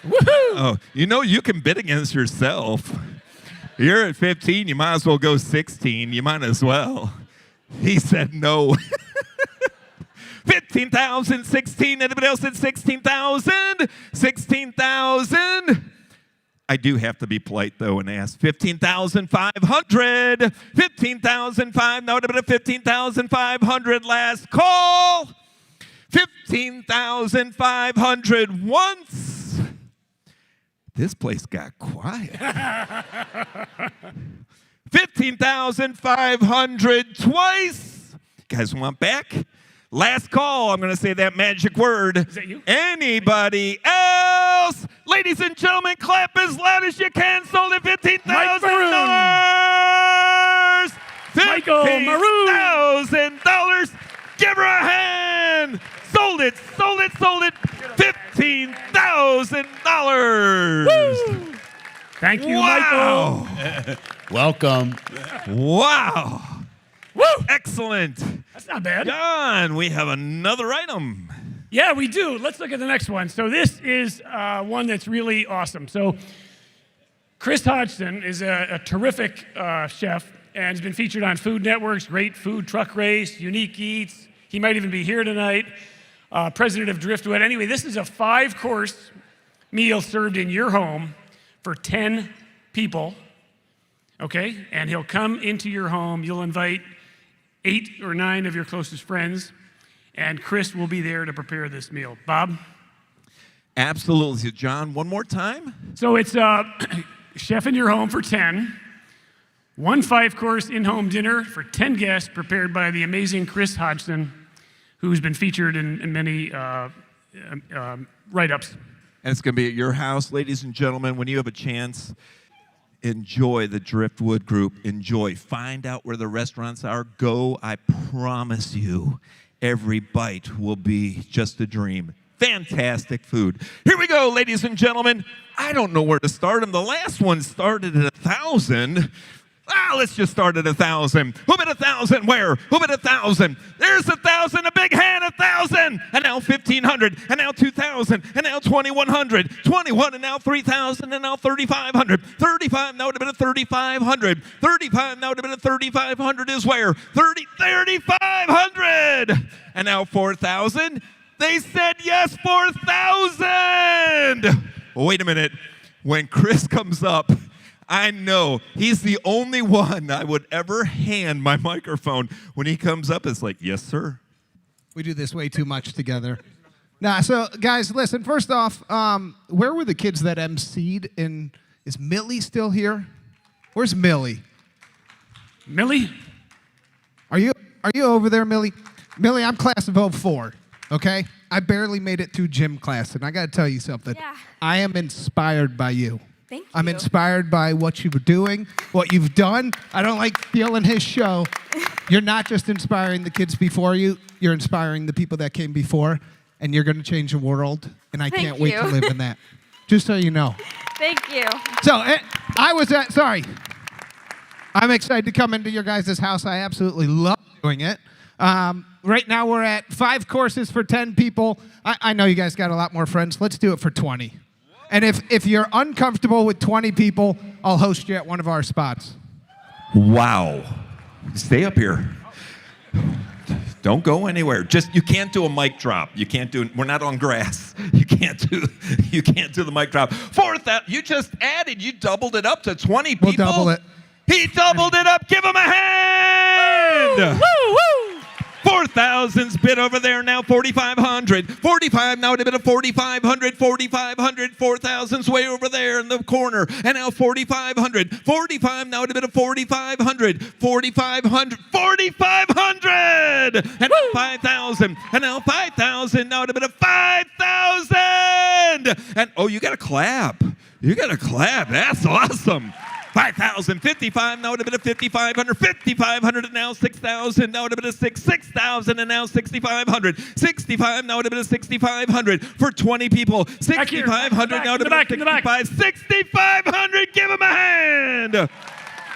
Oh, you know, you can bid against yourself. You're at 15, you might as well go 16. You might as well. He said no. 15,000, 16. Anybody else at 16,000? 16,000. I do have to be polite, though, and ask 15,500. 15,500. No, but 15,500. Last call. 15,500 once. This place got quiet. 15,500 twice. You guys want back? Last call. I'm going to say that magic word. Is that you? Anybody else? Ladies and gentlemen, clap as loud as you can. Sold at $15,000. Michael Maroon. $15,000. Give her a hand. Sold it, sold it, sold it. $15,000. Thank you, Wow. Michael. Welcome. Wow. Woo! Excellent. That's not bad. John, we have another item. Yeah, we do. Let's look at the next one. So this is one that's really awesome. So Chris Hodgson is a terrific chef and has been featured on Food Network's Great Food Truck Race, Unique Eats. He might even be here tonight. President of Driftwood. Anyway, this is a 5-course meal served in your home for 10 people. Okay? And he'll come into your home. You'll invite 8 or 9 of your closest friends, and Chris will be there to prepare this meal. Bob? Absolutely. John, one more time. So it's chef in your home for 10, one 5-course in-home dinner for 10 guests prepared by the amazing Chris Hodgson, who's been featured in many write-ups. And it's going to be at your house, ladies and gentlemen. When you have a chance, enjoy the Driftwood Group. Enjoy. Find out where the restaurants are. Go. I promise you, every bite will be just a dream. Fantastic food. Here we go, ladies and gentlemen. I don't know where to start them. The last one started at 1,000. Let's just start at 1,000. Who bid 1,000? Where? Who bid 1,000? There's 1,000. A big hand, 1,000. And now 1,500. And now 2,000. And now 2,100. 21. And now 3,000. And now 3,500. 35. Now to bid 3,500. 35. Now to bid 3,500 is where? 3,500. And now 4,000. They said yes, 4,000. Wait a minute. When Chris comes up, I know he's the only one I would ever hand my microphone. When he comes up, it's like, yes, sir. We do this way too much together. Nah, so guys, listen, first off, where were the kids that emceed? Is Millie still here? Where's Millie? Millie? Are you over there, Millie? Millie, I'm class of 04, okay? I barely made it through gym class, and I got to tell you something. Yeah. I am inspired by you. Thank you. I'm inspired by what you were doing, what you've done. I don't like stealing his show. You're not just inspiring the kids before you, you're inspiring the people that came before, and you're going to change the world, and I can't wait to live in that. Just so you know. Thank you. So, I'm excited to come into your guys' house. I absolutely love doing it. Right now we're at 5 courses for 10 people. I know you guys got a lot more friends. Let's do it for 20. And if you're uncomfortable with 20 people, I'll host you at one of our spots. Wow. Stay up here. Don't go anywhere. You can't do a mic drop. You can't do. We're not on grass. You can't do the mic drop. 4,000. You just added. You doubled it up to 20 people. We'll double it. He doubled it up. Give him a hand. Woo, woo. 4,000's bid over there now, 4,500. 45 now at a bit of 4,500, 4,500. 4,000's way over there in the corner. And now 4,500. 45 now at a bit of 4,500. 4,500. 4,500! And now 5,000. And now 5,000 now at a bit of 5,000! And oh, you got to clap. You got to clap. That's awesome. 5,000, 55, now at a bit of 5,500, 5,500, and now 6,000, now at a bit of 6,000, and now 6,500, 65, now at a bit of 6,500 for 20 people, 6,500, now at a bit of 65, 6,500, give them a hand!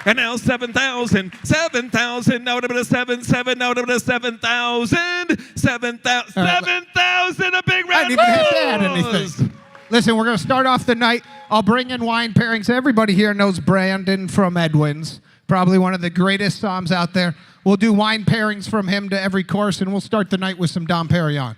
And now 7,000, 7,000, now at a bit of 7, now at a bit of 7,000, 7,000, a big round of applause! I didn't even have to add anything. Listen, we're going to start off the night. I'll bring in wine pairings. Everybody here knows Brandon from Edwin's, probably one of the greatest psalms out there. We'll do wine pairings from him to every course, and we'll start the night with some Dom Perignon.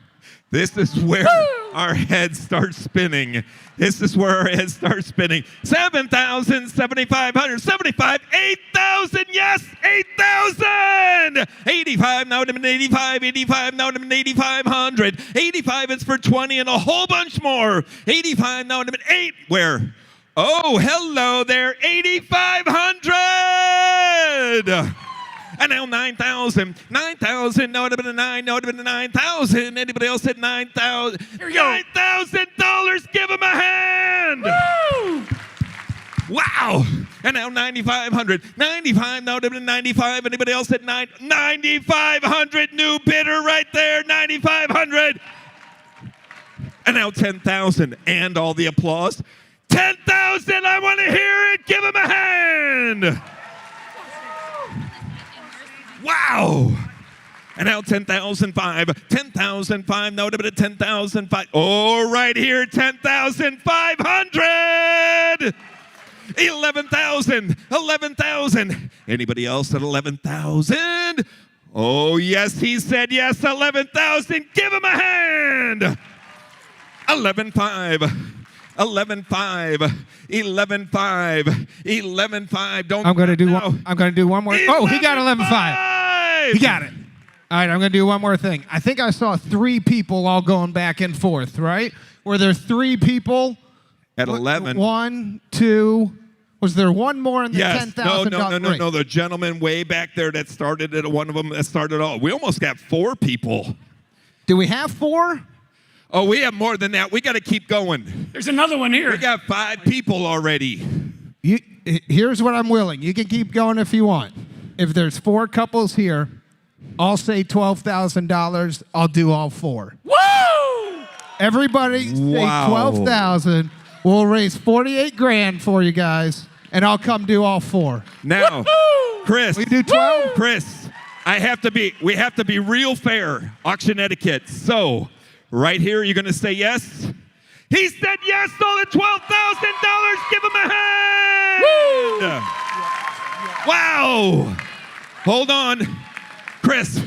This is where our heads start spinning. This is where our heads start spinning. 7,000, 7,500, 75, 8,000, yes, 8,000! 85, now to 85, 85, now to 8,500. 85 is for 20 and a whole bunch more. 85, now to 8, where? Oh, hello there, 8,500! And now 9,000. 9,000. No, it would have been a 9. No, it would have been a 9,000. Anybody else said 9,000? Here we go. $9,000. Give them a hand. Woo! Wow. And now 9,500. 95. No, it would have been 95. Anybody else said 9,500. New bidder right there. 9,500. And now 10,000. And all the applause. 10,000. I want to hear it. Give them a hand. Wow! And now 10,005. 10,005. No, but a 10,005. Oh, right here, 10,500. 11,000. 11,000. Anybody else at 11,000? Oh, yes, he said yes. 11,000. Give him a hand. 11,500. 11,500. 11,500. 11,500. Don't. I'm going to do one. I'm going to do one more. Oh, he got 11,500. He got it. All right, I'm going to do one more thing. I think I saw 3 people all going back and forth, right? Were there 3 people? At 11. 1, 2. Was there one more in the $10,000? No. The gentleman way back there that started it, one of them that started all. We almost got 4 people. Do we have 4? Oh, we have more than that. We got to keep going. There's another one here. We got 5 people already. Here's what I'm willing. You can keep going if you want. If there's 4 couples here, I'll say $12,000. I'll do all 4. Woo! Everybody say 12,000. We'll raise 48 grand for you guys, and I'll come do all 4. Now, Chris. We do 12? Chris, we have to be real fair. Auction etiquette. So, right here, you're going to say yes? He said yes, so the $12,000. Give him a hand. Woo! Wow. Hold on. Chris,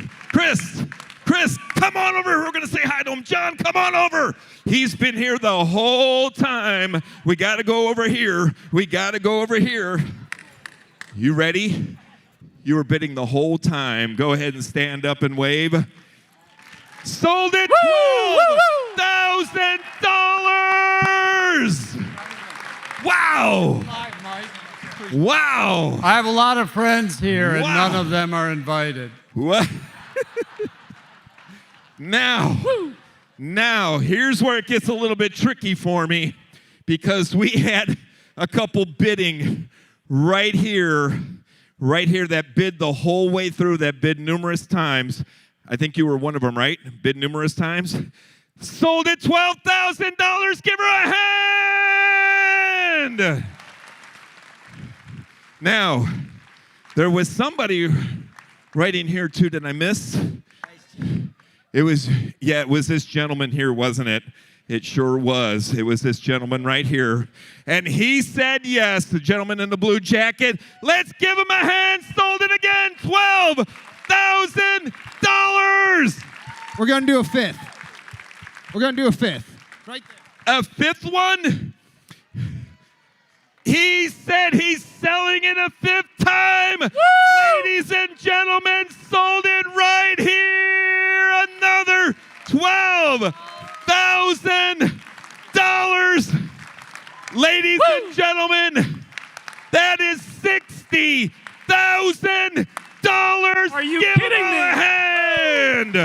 come on over. We're going to say hi to him. John, come on over. He's been here the whole time. We got to go over here. You ready? You were bidding the whole time. Go ahead and stand up and wave. Sold it. $12,000. Wow. Wow. I have a lot of friends here, and none of them are invited. What? Now, here's where it gets a little bit tricky for me, because we had a couple bidding right here that bid the whole way through, that bid numerous times. I think you were one of them, right? Bid numerous times. Sold it $12,000. Give her a hand. Now, there was somebody right in here too. Did I miss? It was this gentleman here, wasn't it? It sure was. It was this gentleman right here. And he said yes, the gentleman in the blue jacket. Let's give him a hand. Sold it again. $12,000. We're going to do a 5th. Right there. A 5th one? He said he's selling it a 5th time, ladies and gentlemen, sold it right here. Another $12,000. Ladies and gentlemen, that is $60,000. Are you Give kidding them me? a hand.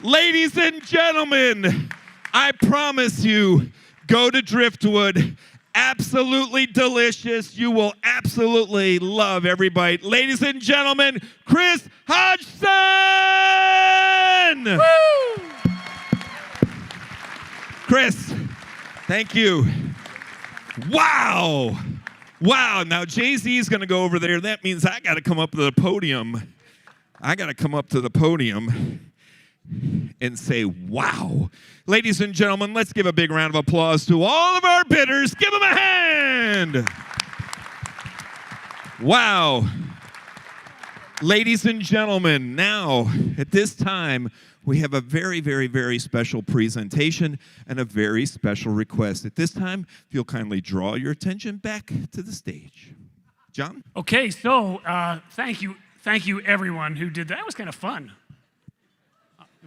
Ladies and gentlemen, I promise you, go to Driftwood. Absolutely delicious. You will absolutely love every bite. Ladies and gentlemen, Chris Hodgson! Woo! Chris, thank you. Wow. Wow. Now, Jay-Z is going to go over there. That means I got to come up to the podium. I got to come up to the podium and say, wow. Ladies and gentlemen, let's give a big round of applause to all of our bidders. Give them a hand. Wow. Ladies and gentlemen, now, at this time, we have a very, very, very special presentation and a very special request. At this time, if you'll kindly draw your attention back to the stage. John? Okay, so thank you everyone who did that. That was kind of fun.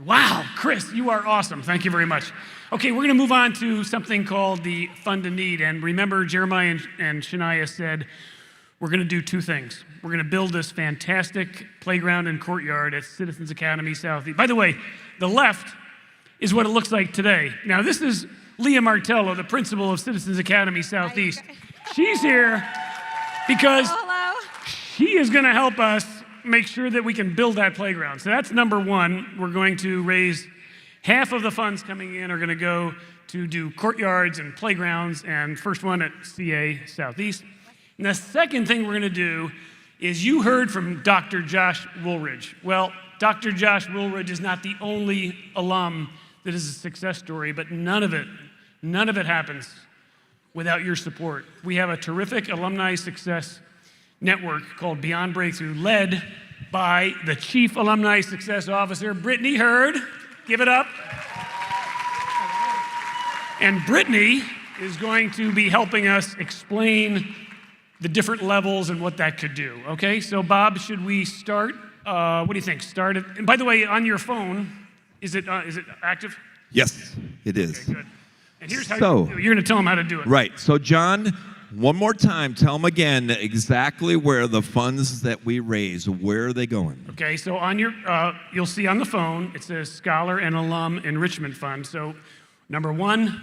Wow, Chris, you are awesome. Thank you very much. Okay, we're going to move on to something called the Fund to Need. And remember, Jeremiah and Shania said, we're going to do two things. We're going to build this fantastic playground and courtyard at Citizens Academy Southeast. By the way, the left is what it looks like today. Now, this is Leah Martello, the principal of Citizens Academy Southeast. She's here because she is going to help us make sure that we can build that playground. So that's number one. We're going to raise half of the funds coming in are going to go to do courtyards and playgrounds, and first one at CA Southeast. And the second thing we're going to do is you heard from Dr. Josh Woolridge. Well, Dr. Josh Woolridge is not the only alum that is a success story, but none of it happens without your support. We have a terrific alumni success network called Beyond Breakthrough, led by the Chief Alumni Success Officer, Brittany Hurd. Give it up. And Brittany is going to be helping us explain the different levels and what that could do. Okay, so Bob, should we start? What do you think? Start it. And by the way, on your phone, is it active? Yes, it is. Okay, good. And here's how So- you do it. You're going to tell them how to do it. Right. So, John, one more time, tell them again exactly where the funds that we raise, where are they going? Okay, so on your, you'll see on the phone, it says Scholar and Alum Enrichment Fund. So number one,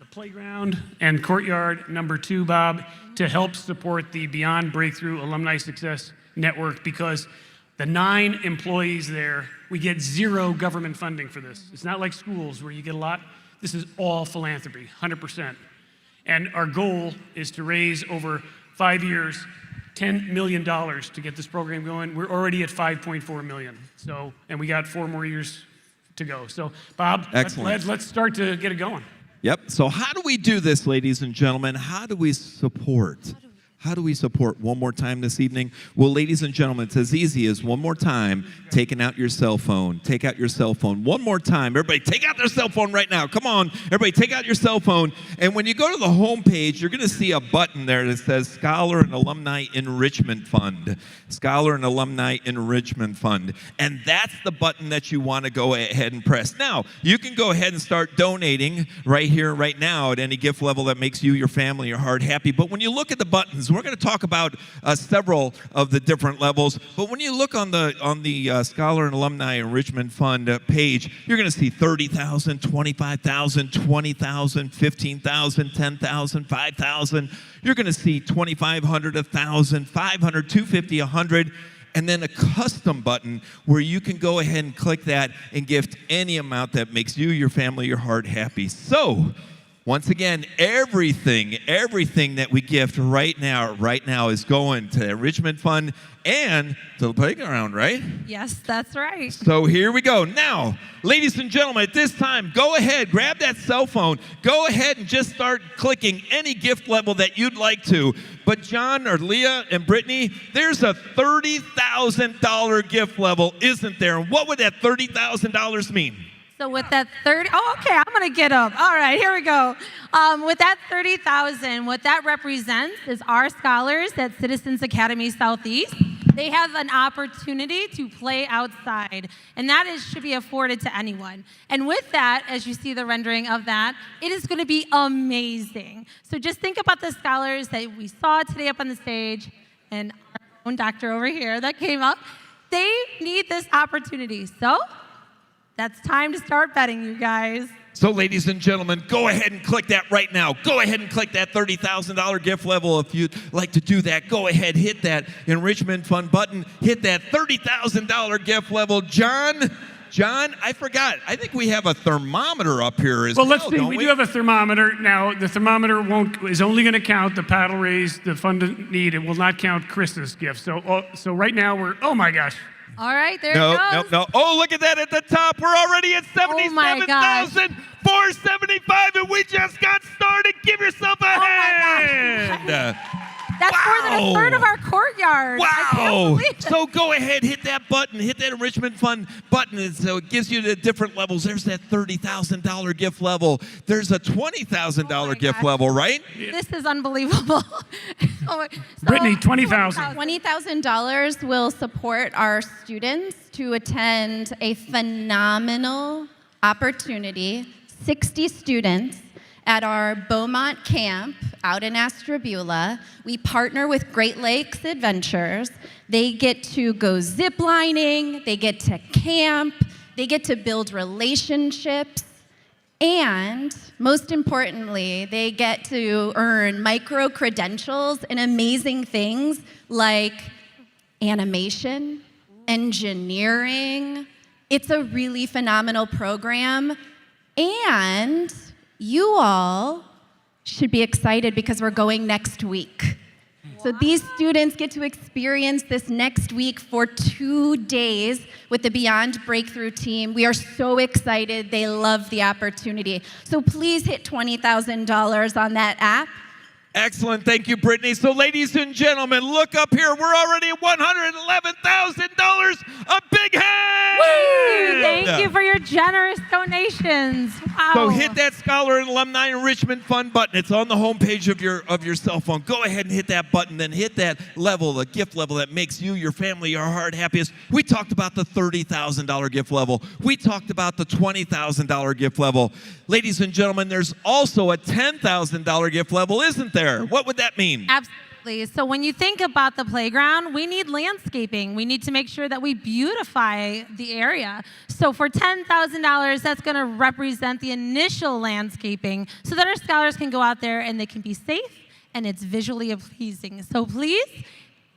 the playground and courtyard. Number two, Bob, to help support the Beyond Breakthrough Alumni Success Network, because the 9 employees there, we get 0 government funding for this. It's not like schools where you get a lot. This is all philanthropy, 100%. And our goal is to raise over 5 years, $10 million to get this program going. We're already at 5.4 million. So, and we got 4 more years to go. So, Bob, let's start to get it going. Yep. So how do we do this, ladies and gentlemen? How do we support? How do we support one more time this evening? Well, ladies and gentlemen, it's as easy as one more time taking out your cell phone. Take out your cell phone. One more time. Everybody, take out their cell phone right now. Come on. Everybody, take out your cell phone. And when you go to the home page, you're going to see a button there that says Scholar and Alumni Enrichment Fund. Scholar and Alumni Enrichment Fund. And that's the button that you want to go ahead and press. Now, you can go ahead and start donating right here, right now, at any gift level that makes you, your family, your heart happy. But when you look at the buttons, we're going to talk about several of the different levels. But when you look on the Scholar and Alumni Enrichment Fund page, you're going to see $30,000, $25,000, $20,000, $15,000, $10,000, $5,000. You're going to see $2,500, $1,000, $500, $250, $100. And then a custom button where you can go ahead and click that and gift any amount that makes you, your family, your heart happy. So, once again, everything that we gift right now is going to the Enrichment Fund and to the playground, right? Yes, that's right. So here we go. Now, ladies and gentlemen, at this time, go ahead, grab that cell phone, go ahead and just start clicking any gift level that you'd like to. But John or Leah and Brittany, there's a $30,000 gift level, isn't there? And what would that $30,000 mean? So with that 30, oh, okay, I'm gonna get up. All right, here we go. With that 30,000, what that represents is our scholars at Citizens Academy Southeast. They have an opportunity to play outside, and that should be afforded to anyone. And with that, as you see the rendering of that, it is gonna be amazing. So just think about the scholars that we saw today up on the stage, and our own doctor over here that came up. They need this opportunity. So that's time to start betting, you guys. So, ladies and gentlemen, go ahead and click that right now. Go ahead and click that $30,000 gift level if you'd like to do that. Go ahead, hit that enrichment fund button. Hit that $30,000 gift level. John, I forgot. I think we have a thermometer up here as well. Well, let's see. We do have a thermometer. Now, the thermometer is only going to count the paddle raise, the fund need. It will not count Chris's gift. So right now oh my gosh. All right, there it goes. No. Oh, look at that at the top. We're already at 77,475, and we just got started. Give yourself a hand. That's more than a third of our courtyard. Wow. So go ahead, hit that button, hit that enrichment fund button. And so it gives you the different levels. There's that $30,000 gift level. There's a $20,000 gift level, right? This is unbelievable. Brittany, $20,000. $20,000 will support our students to attend a phenomenal opportunity. 60 students at our Beaumont camp out in Astrabula. We partner with Great Lakes Adventures. They get to go ziplining, they get to camp, they get to build relationships, and most importantly, they get to earn micro-credentials in amazing things like animation, engineering. It's a really phenomenal program, and you all should be excited because we're going next week. So these students get to experience this next week for 2 days with the Beyond Breakthrough team. We are so excited. They love the opportunity. So please hit $20,000 on that app. Excellent. Thank you, Brittany. So, ladies and gentlemen, look up here. We're already at $111,000. A big hand! Woo! Thank you for your generous donations. Wow. So hit that Scholar and Alumni Enrichment Fund button. It's on the homepage of your cell phone. Go ahead and hit that button. Then hit that level, the gift level that makes you, your family, your heart happiest. We talked about the $30,000 gift level. We talked about the $20,000 gift level. Ladies and gentlemen, there's also a $10,000 gift level, isn't there? What would that mean? Absolutely. So when you think about the playground, we need landscaping. We need to make sure that we beautify the area. So for $10,000, that's going to represent the initial landscaping so that our scholars can go out there and they can be safe and it's visually pleasing. So please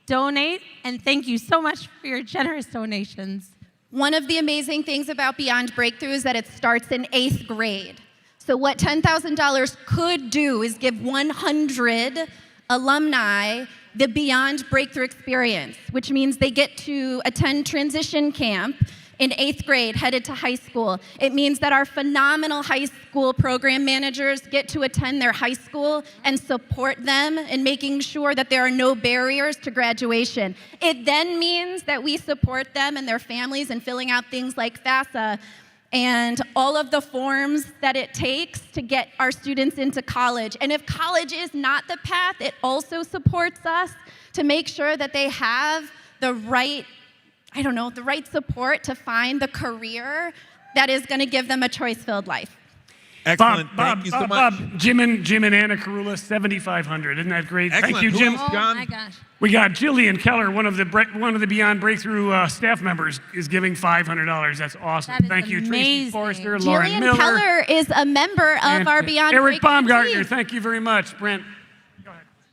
donate, and thank you so much for your generous donations. One of the amazing things about Beyond Breakthrough is that it starts in 8th grade. So what $10,000 could do is give 100 alumni the Beyond Breakthrough experience, which means they get to attend transition camp in 8th grade, headed to high school. It means that our phenomenal high school program managers get to attend their high school and support them in making sure that there are no barriers to graduation. It then means that we support them and their families in filling out things like FAFSA and all of the forms that it takes to get our students into college. And if college is not the path, it also supports us to make sure that they have the right, the right support to find the career that is going to give them a choice-filled life. Excellent. Thank you so much. Jim and Anna Karula, $7,500. Isn't that great? Excellent. Thank you, Jim. Oh my gosh. We got Jillian Keller, one of the Beyond Breakthrough staff members, is giving $500. That's awesome. That is Thank you, Tracy amazing. Forrester, Lauren Jillian Miller. Keller is a member of our Beyond Eric Breakthrough Baumgartner. team. Thank you very much, Brent.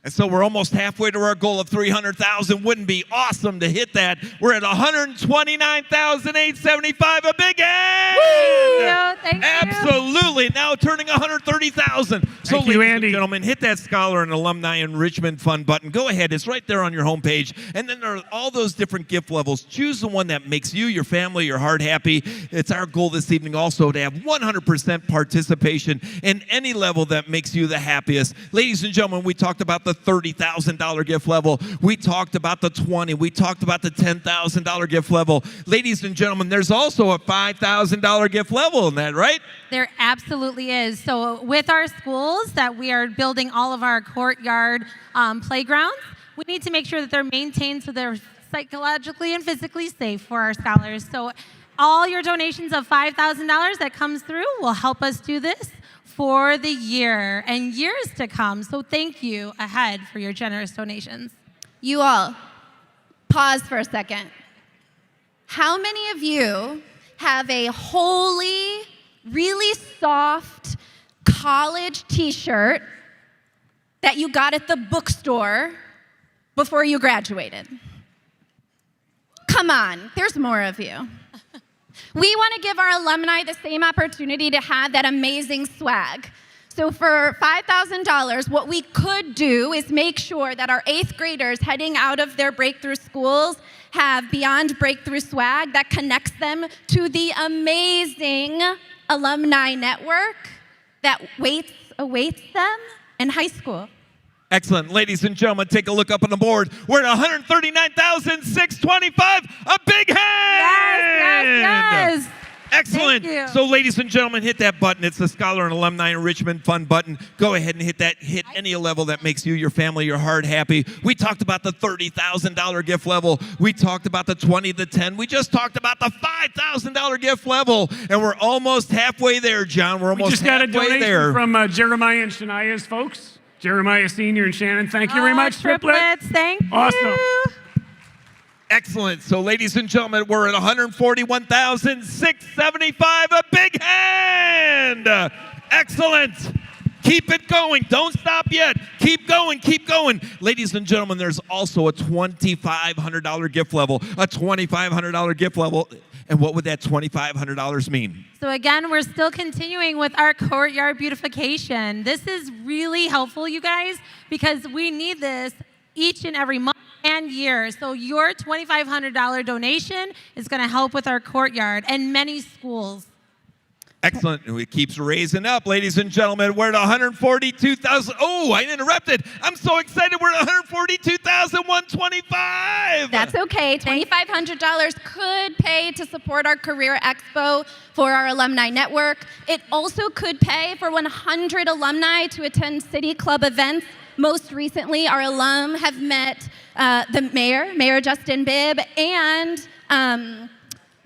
And so we're almost halfway to our goal of 300,000. Wouldn't be awesome to hit that? We're at 129,875. A big hand! Thank you. Absolutely. Now turning 130,000. So, Thank you, ladies Andy. and gentlemen, hit that Scholar and Alumni Enrichment Fund button. Go ahead. It's right there on your homepage. And then there are all those different gift levels. Choose the one that makes you, your family, your heart happy. It's our goal this evening also to have 100% participation in any level that makes you the happiest. Ladies and gentlemen, we talked about the the $30,000 gift level. We talked about the 20. We talked about the $10,000 gift level. Ladies and gentlemen, there's also a $5,000 gift level in that, right? There absolutely is. So with our schools that we are building all of our courtyard playgrounds, we need to make sure that they're maintained so they're psychologically and physically safe for our scholars. So all your donations of $5,000 that comes through will help us do this for the year and years to come. So thank you ahead for your generous donations. You all, pause for a second. How many of you have a holy, really soft college t-shirt that you got at the bookstore before you graduated? Come on, there's more of you. We want to give our alumni the same opportunity to have that amazing swag. So for $5,000, what we could do is make sure that our 8th graders heading out of their breakthrough schools have Beyond Breakthrough swag that connects them to the amazing alumni network that awaits them in high school. Excellent. Ladies and gentlemen, take a look up on the board. We're at $139,625. A big hand! Yes. Excellent. Thank you. So, ladies and gentlemen, hit that button. It's the Scholar and Alumni Enrichment Fund button. Go ahead and hit that. Hit any level that makes you, your family, your heart happy. We talked about the $30,000 gift level. We talked about the 20, the 10. We just talked about the $5,000 gift level, and we're almost halfway there, John. We're almost halfway there. We just got a donation from Jeremiah and Shania's folks. Jeremiah Sr. and Shannon, thank you very much. Triplets, thank awesome. you. Excellent. So, ladies and gentlemen, we're at $141,675. A big hand. Excellent. Keep it going. Don't stop yet. Keep going. Keep going. Ladies and gentlemen, there's also a $2,500 gift level. A $2,500 gift level. And what would that $2,500 mean? So again, we're still continuing with our courtyard beautification. This is really helpful, you guys, because we need this each and every month and year. So your $2,500 donation is going to help with our courtyard and many schools. Excellent. It keeps raising up, ladies and gentlemen. We're at $142,000. Oh, I interrupted. I'm so excited. We're at $142,125. That's okay. $2,500 could pay to support our Career Expo for our alumni network. It also could pay for 100 alumni to attend City Club events. Most recently, our alum have met the Mayor Justin Bibb, and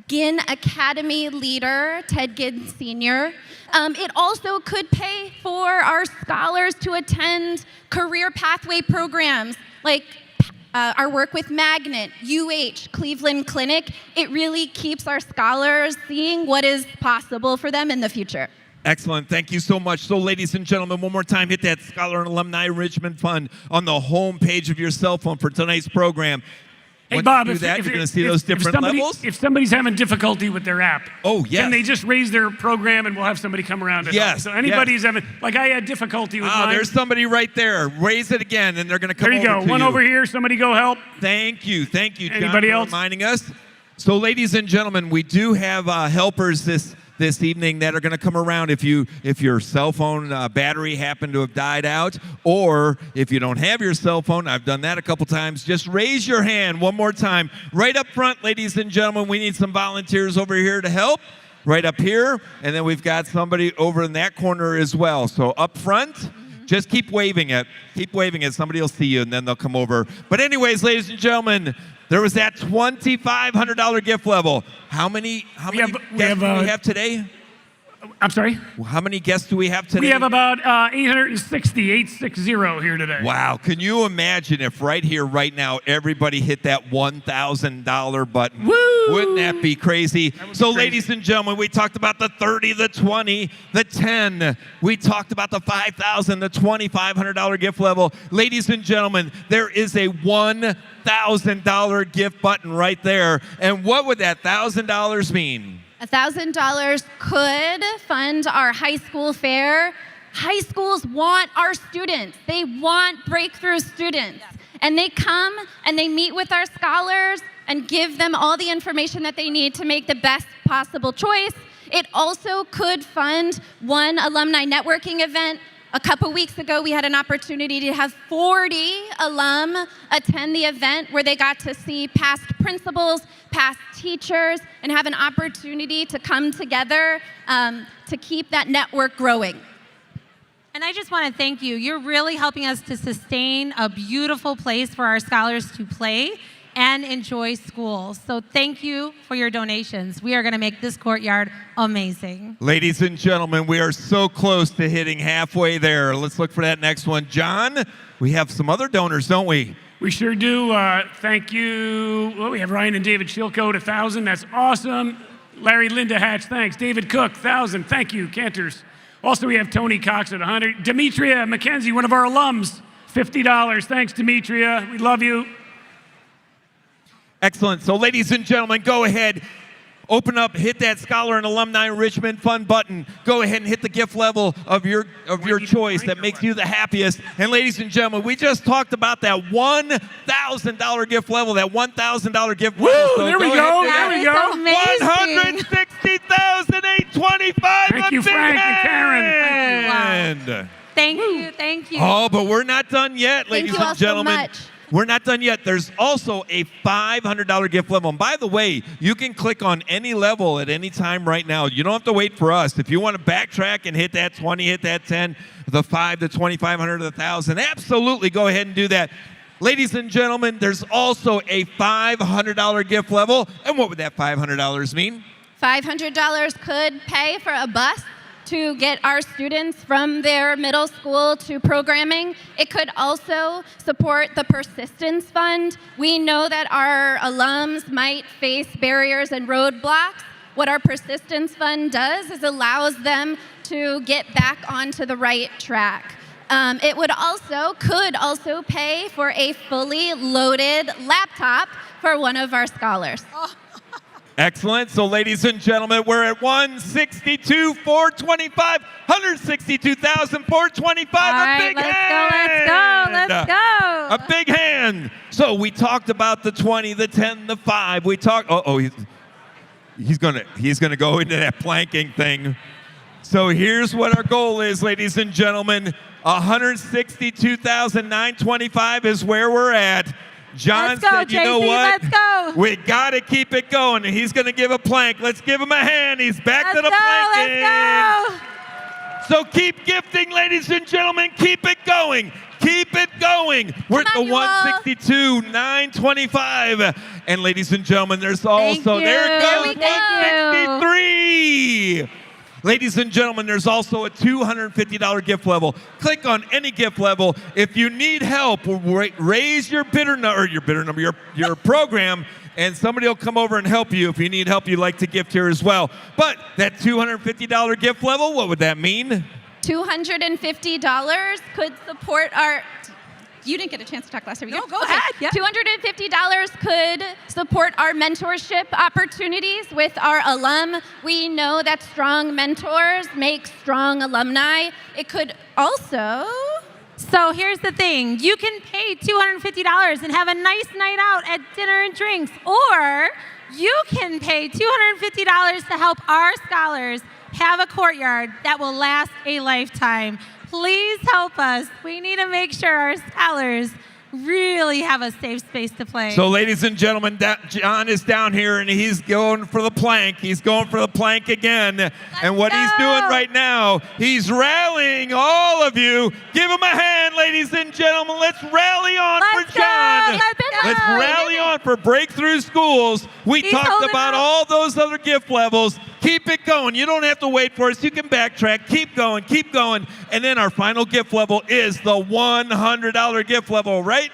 Ginn Academy leader, Ted Ginn Sr. It also could pay for our scholars to attend career pathway programs like our work with Magnet, UH, Cleveland Clinic. It really keeps our scholars seeing what is possible for them in the future. Excellent. Thank you so much. So, ladies and gentlemen, one more time, hit that Scholar and Alumni Enrichment Fund on the home page of your cell phone for tonight's program. Hey, Once Bob, you do that, you're going to see those different levels. If somebody's having difficulty with their app, can they just raise their program and we'll have somebody come around? And Yes, help. So anybody's having, like I had difficulty with mine. There's somebody right there. Raise it again, and they're going to come over to you. There you go. One over here. Somebody go help. Thank you, John, Anybody for else? reminding us. So, ladies and gentlemen, we do have helpers this evening that are going to come around if your cell phone battery happened to have died out, or if you don't have your cell phone. I've done that a couple times. Just raise your hand one more time. Right up front, ladies and gentlemen, we need some volunteers over here to help. Right up here, and then we've got somebody over in that corner as well. So up front, just keep waving it. Keep waving it. Somebody will see you, and then they'll come over. But anyways, ladies and gentlemen, there was that $2,500 gift level. How many guests do we have today? I'm sorry? How many guests do we have today? We have about 860 here today. Wow. Can you imagine if right here, right now, everybody hit that $1,000 button? Woo! Wouldn't that be crazy? So, ladies and gentlemen, we talked about the 30, the 20, the 10. We talked about the $5,000, the $2,500 gift level. Ladies and gentlemen, there is a $1,000 gift button right there. And what would that $1,000 mean? $1,000 could fund our high school fair. High schools want our students. They want breakthrough students. And they come and they meet with our scholars and give them all the information that they need to make the best possible choice. It also could fund one alumni networking event A couple weeks ago, we had an opportunity to have 40 alum attend the event where they got to see past principals, past teachers, and have an opportunity to come together to keep that network growing. And I just want to thank you. You're really helping us to sustain a beautiful place for our scholars to play and enjoy school. So thank you for your donations. We are going to make this courtyard amazing. Ladies and gentlemen, we are so close to hitting halfway there. Let's look for that next one. John, we have some other donors, don't we? We sure do. Thank you. Well, we have Ryan and David Shilcoat, 1,000. That's awesome. Larry Linda Hatch, thanks. David Cook, 1,000. Thank you, Cantors. Also, we have Tony Cox at 100. Demetria McKenzie, one of our alums, $50. Thanks, Demetria. We love you. Excellent. So, ladies and gentlemen, go ahead. Open up, hit that Scholar and Alumni Enrichment Fund button. Go ahead and hit the gift level of your choice that makes you the happiest. And ladies and gentlemen, we just talked about that $1,000 gift level, that $1,000 gift level. So there we go. There we go. $160,825. Thank you, Frank and Karen. Wow. Thank you. Thank you. Oh, but we're not done yet, ladies and gentlemen. Thank you all so much. We're not done yet. There's also a $500 gift level. And by the way, you can click on any level at any time right now. You don't have to wait for us. If you want to backtrack and hit that 20, hit that 10, the 5, the 2,500, the 1,000, absolutely go ahead and do that. Ladies and gentlemen, there's also a $500 gift level. And what would that $500 mean? $500 could pay for a bus to get our students from their middle school to programming. It could also support the Persistence Fund. We know that our alums might face barriers and roadblocks. What our Persistence Fund does is allows them to get back onto the right track. It could also pay for a fully loaded laptop for one of our scholars. Excellent. So, ladies and gentlemen, we're at $162,425, $162,425. Right, a big let's hand. Let's go. A big hand. So we talked about the 20, the 10, the 5. We talked. He's gonna go into that planking thing. So here's what our goal is, ladies and gentlemen. $162,925 is where we're at. John said, you know what? Let's go. We got to keep it going. And he's going to give a plank. Let's give him a hand. He's back to the planking. Let's go. So keep gifting, ladies and gentlemen. Keep it going. Keep it going. We're at the 162,925. And ladies and gentlemen, there's also, there it goes, 163. Ladies and gentlemen, there's also a $250 gift level. Click on any gift level. If you need help, raise your your program, and somebody will come over and help you. If you need help, you'd like to gift here as well. But that $250 gift level, what would that mean? $250 could support our... You didn't get a chance to talk last time. No, go ahead. Yeah. $250 could support our mentorship opportunities with our alum. We know that strong mentors make strong alumni. It could also... So here's the thing. You can pay $250 and have a nice night out at dinner and drinks. Or you can pay $250 to help our scholars have a courtyard that will last a lifetime. Please help us. We need to make sure our scholars really have a safe space to play. So, ladies and gentlemen, John is down here, and he's going for the plank. He's going for the plank again. And what he's doing right now, he's rallying all of you. Give him a hand, ladies and gentlemen. Let's rally on for John. Let's rally on for Breakthrough Schools. We talked about all those other gift levels. Keep it going. You don't have to wait for us. You can backtrack. Keep going. Keep going. And then our final gift level is the $100 gift level, right?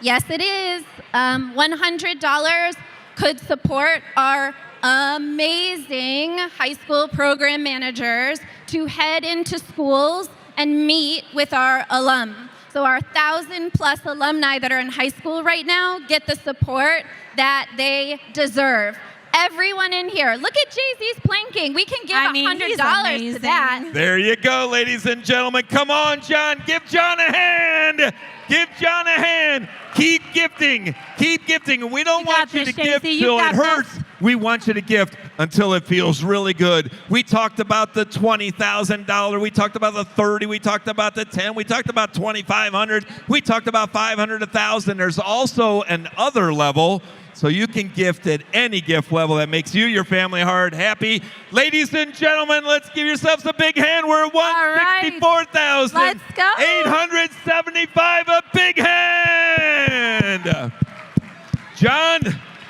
Yes, it is. $100 could support our amazing high school program managers to head into schools and meet with our alum. So our 1,000+ alumni that are in high school right now get the support that they deserve. Everyone in here, look at Jay-Z's planking. We can give $100 to that. There you go, ladies and gentlemen. Come on, John. Give John a hand. Give John a hand. Keep gifting. Keep gifting. And we don't want you to gift till it hurts. We want you to gift until it feels really good. We talked about the $20,000. We talked about the 30. We talked about the 10. We talked about 2,500. We talked about 500, 1,000. There's also an other level, so you can gift at any gift level that makes you, your family, heart happy. Ladies and gentlemen, let's give yourselves a big hand. We're at 164,875. A big hand. John,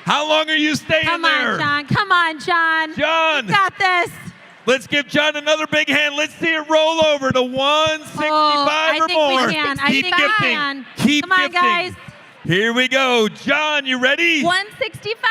how long are you staying there? Come on, John. Come on, John. John. You got this. Let's give John another big hand. Let's see it roll over to 165 or more. Keep gifting. Keep Come on, gifting. guys. Here we go. John, you ready? 165.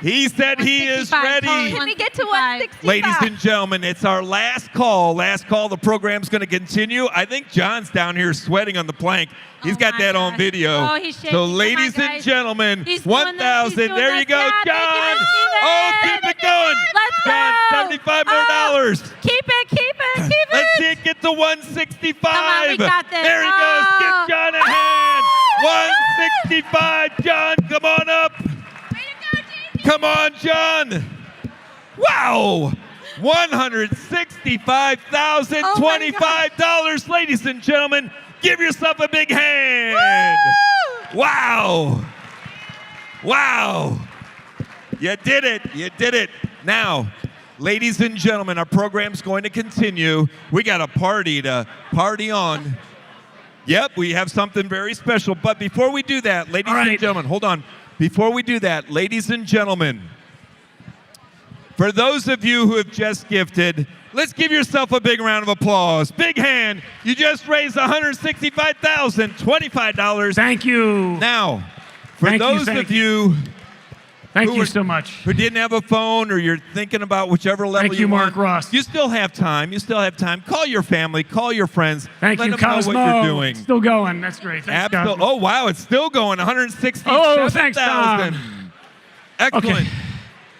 He said he is ready. Can we get to 165? Ladies and gentlemen, it's our last call. Last call. The program's going to continue. I think John's down here sweating on the plank. He's got that on video. Oh, he's shaking. So, Come on, ladies and guys. gentlemen, He's doing 1,000. this. He's There doing you go, this. Yeah, John. thank you, Oh, Steven. keep it going. Let's John, go. $75 more. Keep it, keep it, keep it. Let's see it get to 165. Come on, we got this. There he goes. Give John a hand. 165. John, come on up. Come on, John. Wow. $165,025. Ladies and gentlemen, give yourself a big hand. Wow. Wow. You did it. You did it. Now, ladies and gentlemen, our program's going to continue. We got a party to party on. Yep, we have something very special. But before we do that, ladies and gentlemen, hold on. Before we do that, ladies and gentlemen, for those of you who have just gifted, let's give yourself a big round of applause. Big hand. You just raised $165,025. Thank you. Now, for those of you Thank you so much. who didn't have a phone, or you're thinking about whichever level Thank you, Mark want, Ross. you still have time. You still have time. Call your family. Call your friends. Thank Let you, them know Cosmo. what you're doing. Still going. That's great. Thanks, Absolutely. Cosmo. Oh, wow. It's still going. 167,000. Oh, thanks, Tom. Excellent. Okay.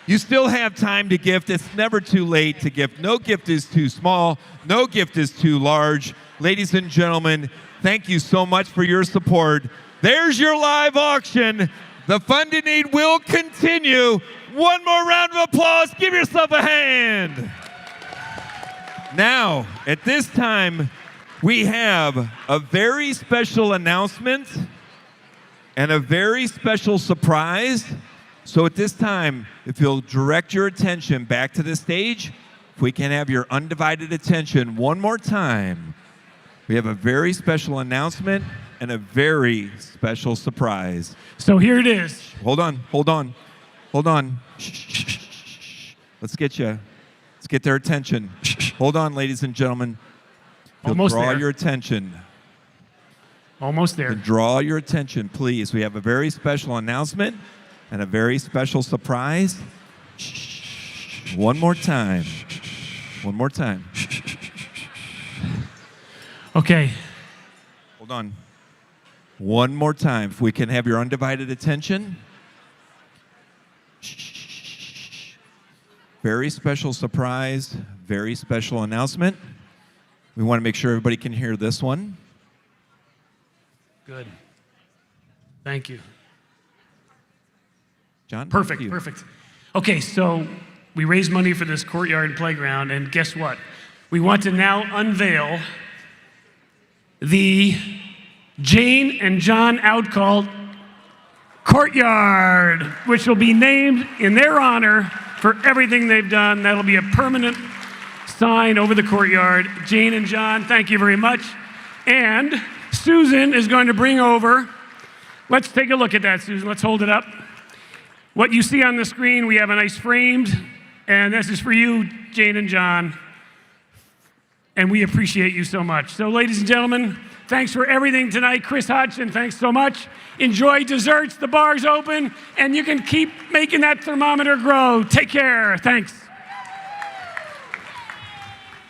You still have time to gift. It's never too late to gift. No gift is too small. No gift is too large. Ladies and gentlemen, thank you so much for your support. There's your live auction. The Fund in Need will continue. One more round of applause. Give yourself a hand. Now, at this time, we have a very special announcement and a very special surprise. So at this time, if you'll direct your attention back to the stage, if we can have your undivided attention one more time. We have a very special announcement and a very special surprise. So here it is. Hold on, hold on, hold on. Shh. Let's get their attention. Hold on, ladies and gentlemen. Almost draw there. your attention. Almost there. Draw your attention, please. We have a very special announcement and a very special surprise. One more time. One more time. Okay. Hold on. One more time. If we can have your undivided attention. Very special surprise, very special announcement. We want to make sure everybody can hear this one. Good. Thank you. John? Perfect, you. perfect. Okay, so we raised money for this courtyard playground, and guess what? We want to now unveil the Jane and John Outcalt Courtyard, which will be named in their honor for everything they've done. That'll be a permanent sign over the courtyard. Jane and John, thank you very much. And Susan is going to bring over, let's take a look at that, Susan. Let's hold it up. What you see on the screen, we have a nice framed, and this is for you, Jane and John. And we appreciate you so much. So, ladies and gentlemen, thanks for everything tonight. Chris Hodgson, thanks so much. Enjoy desserts. The bar's open, and you can keep making that thermometer grow. Take care. Thanks.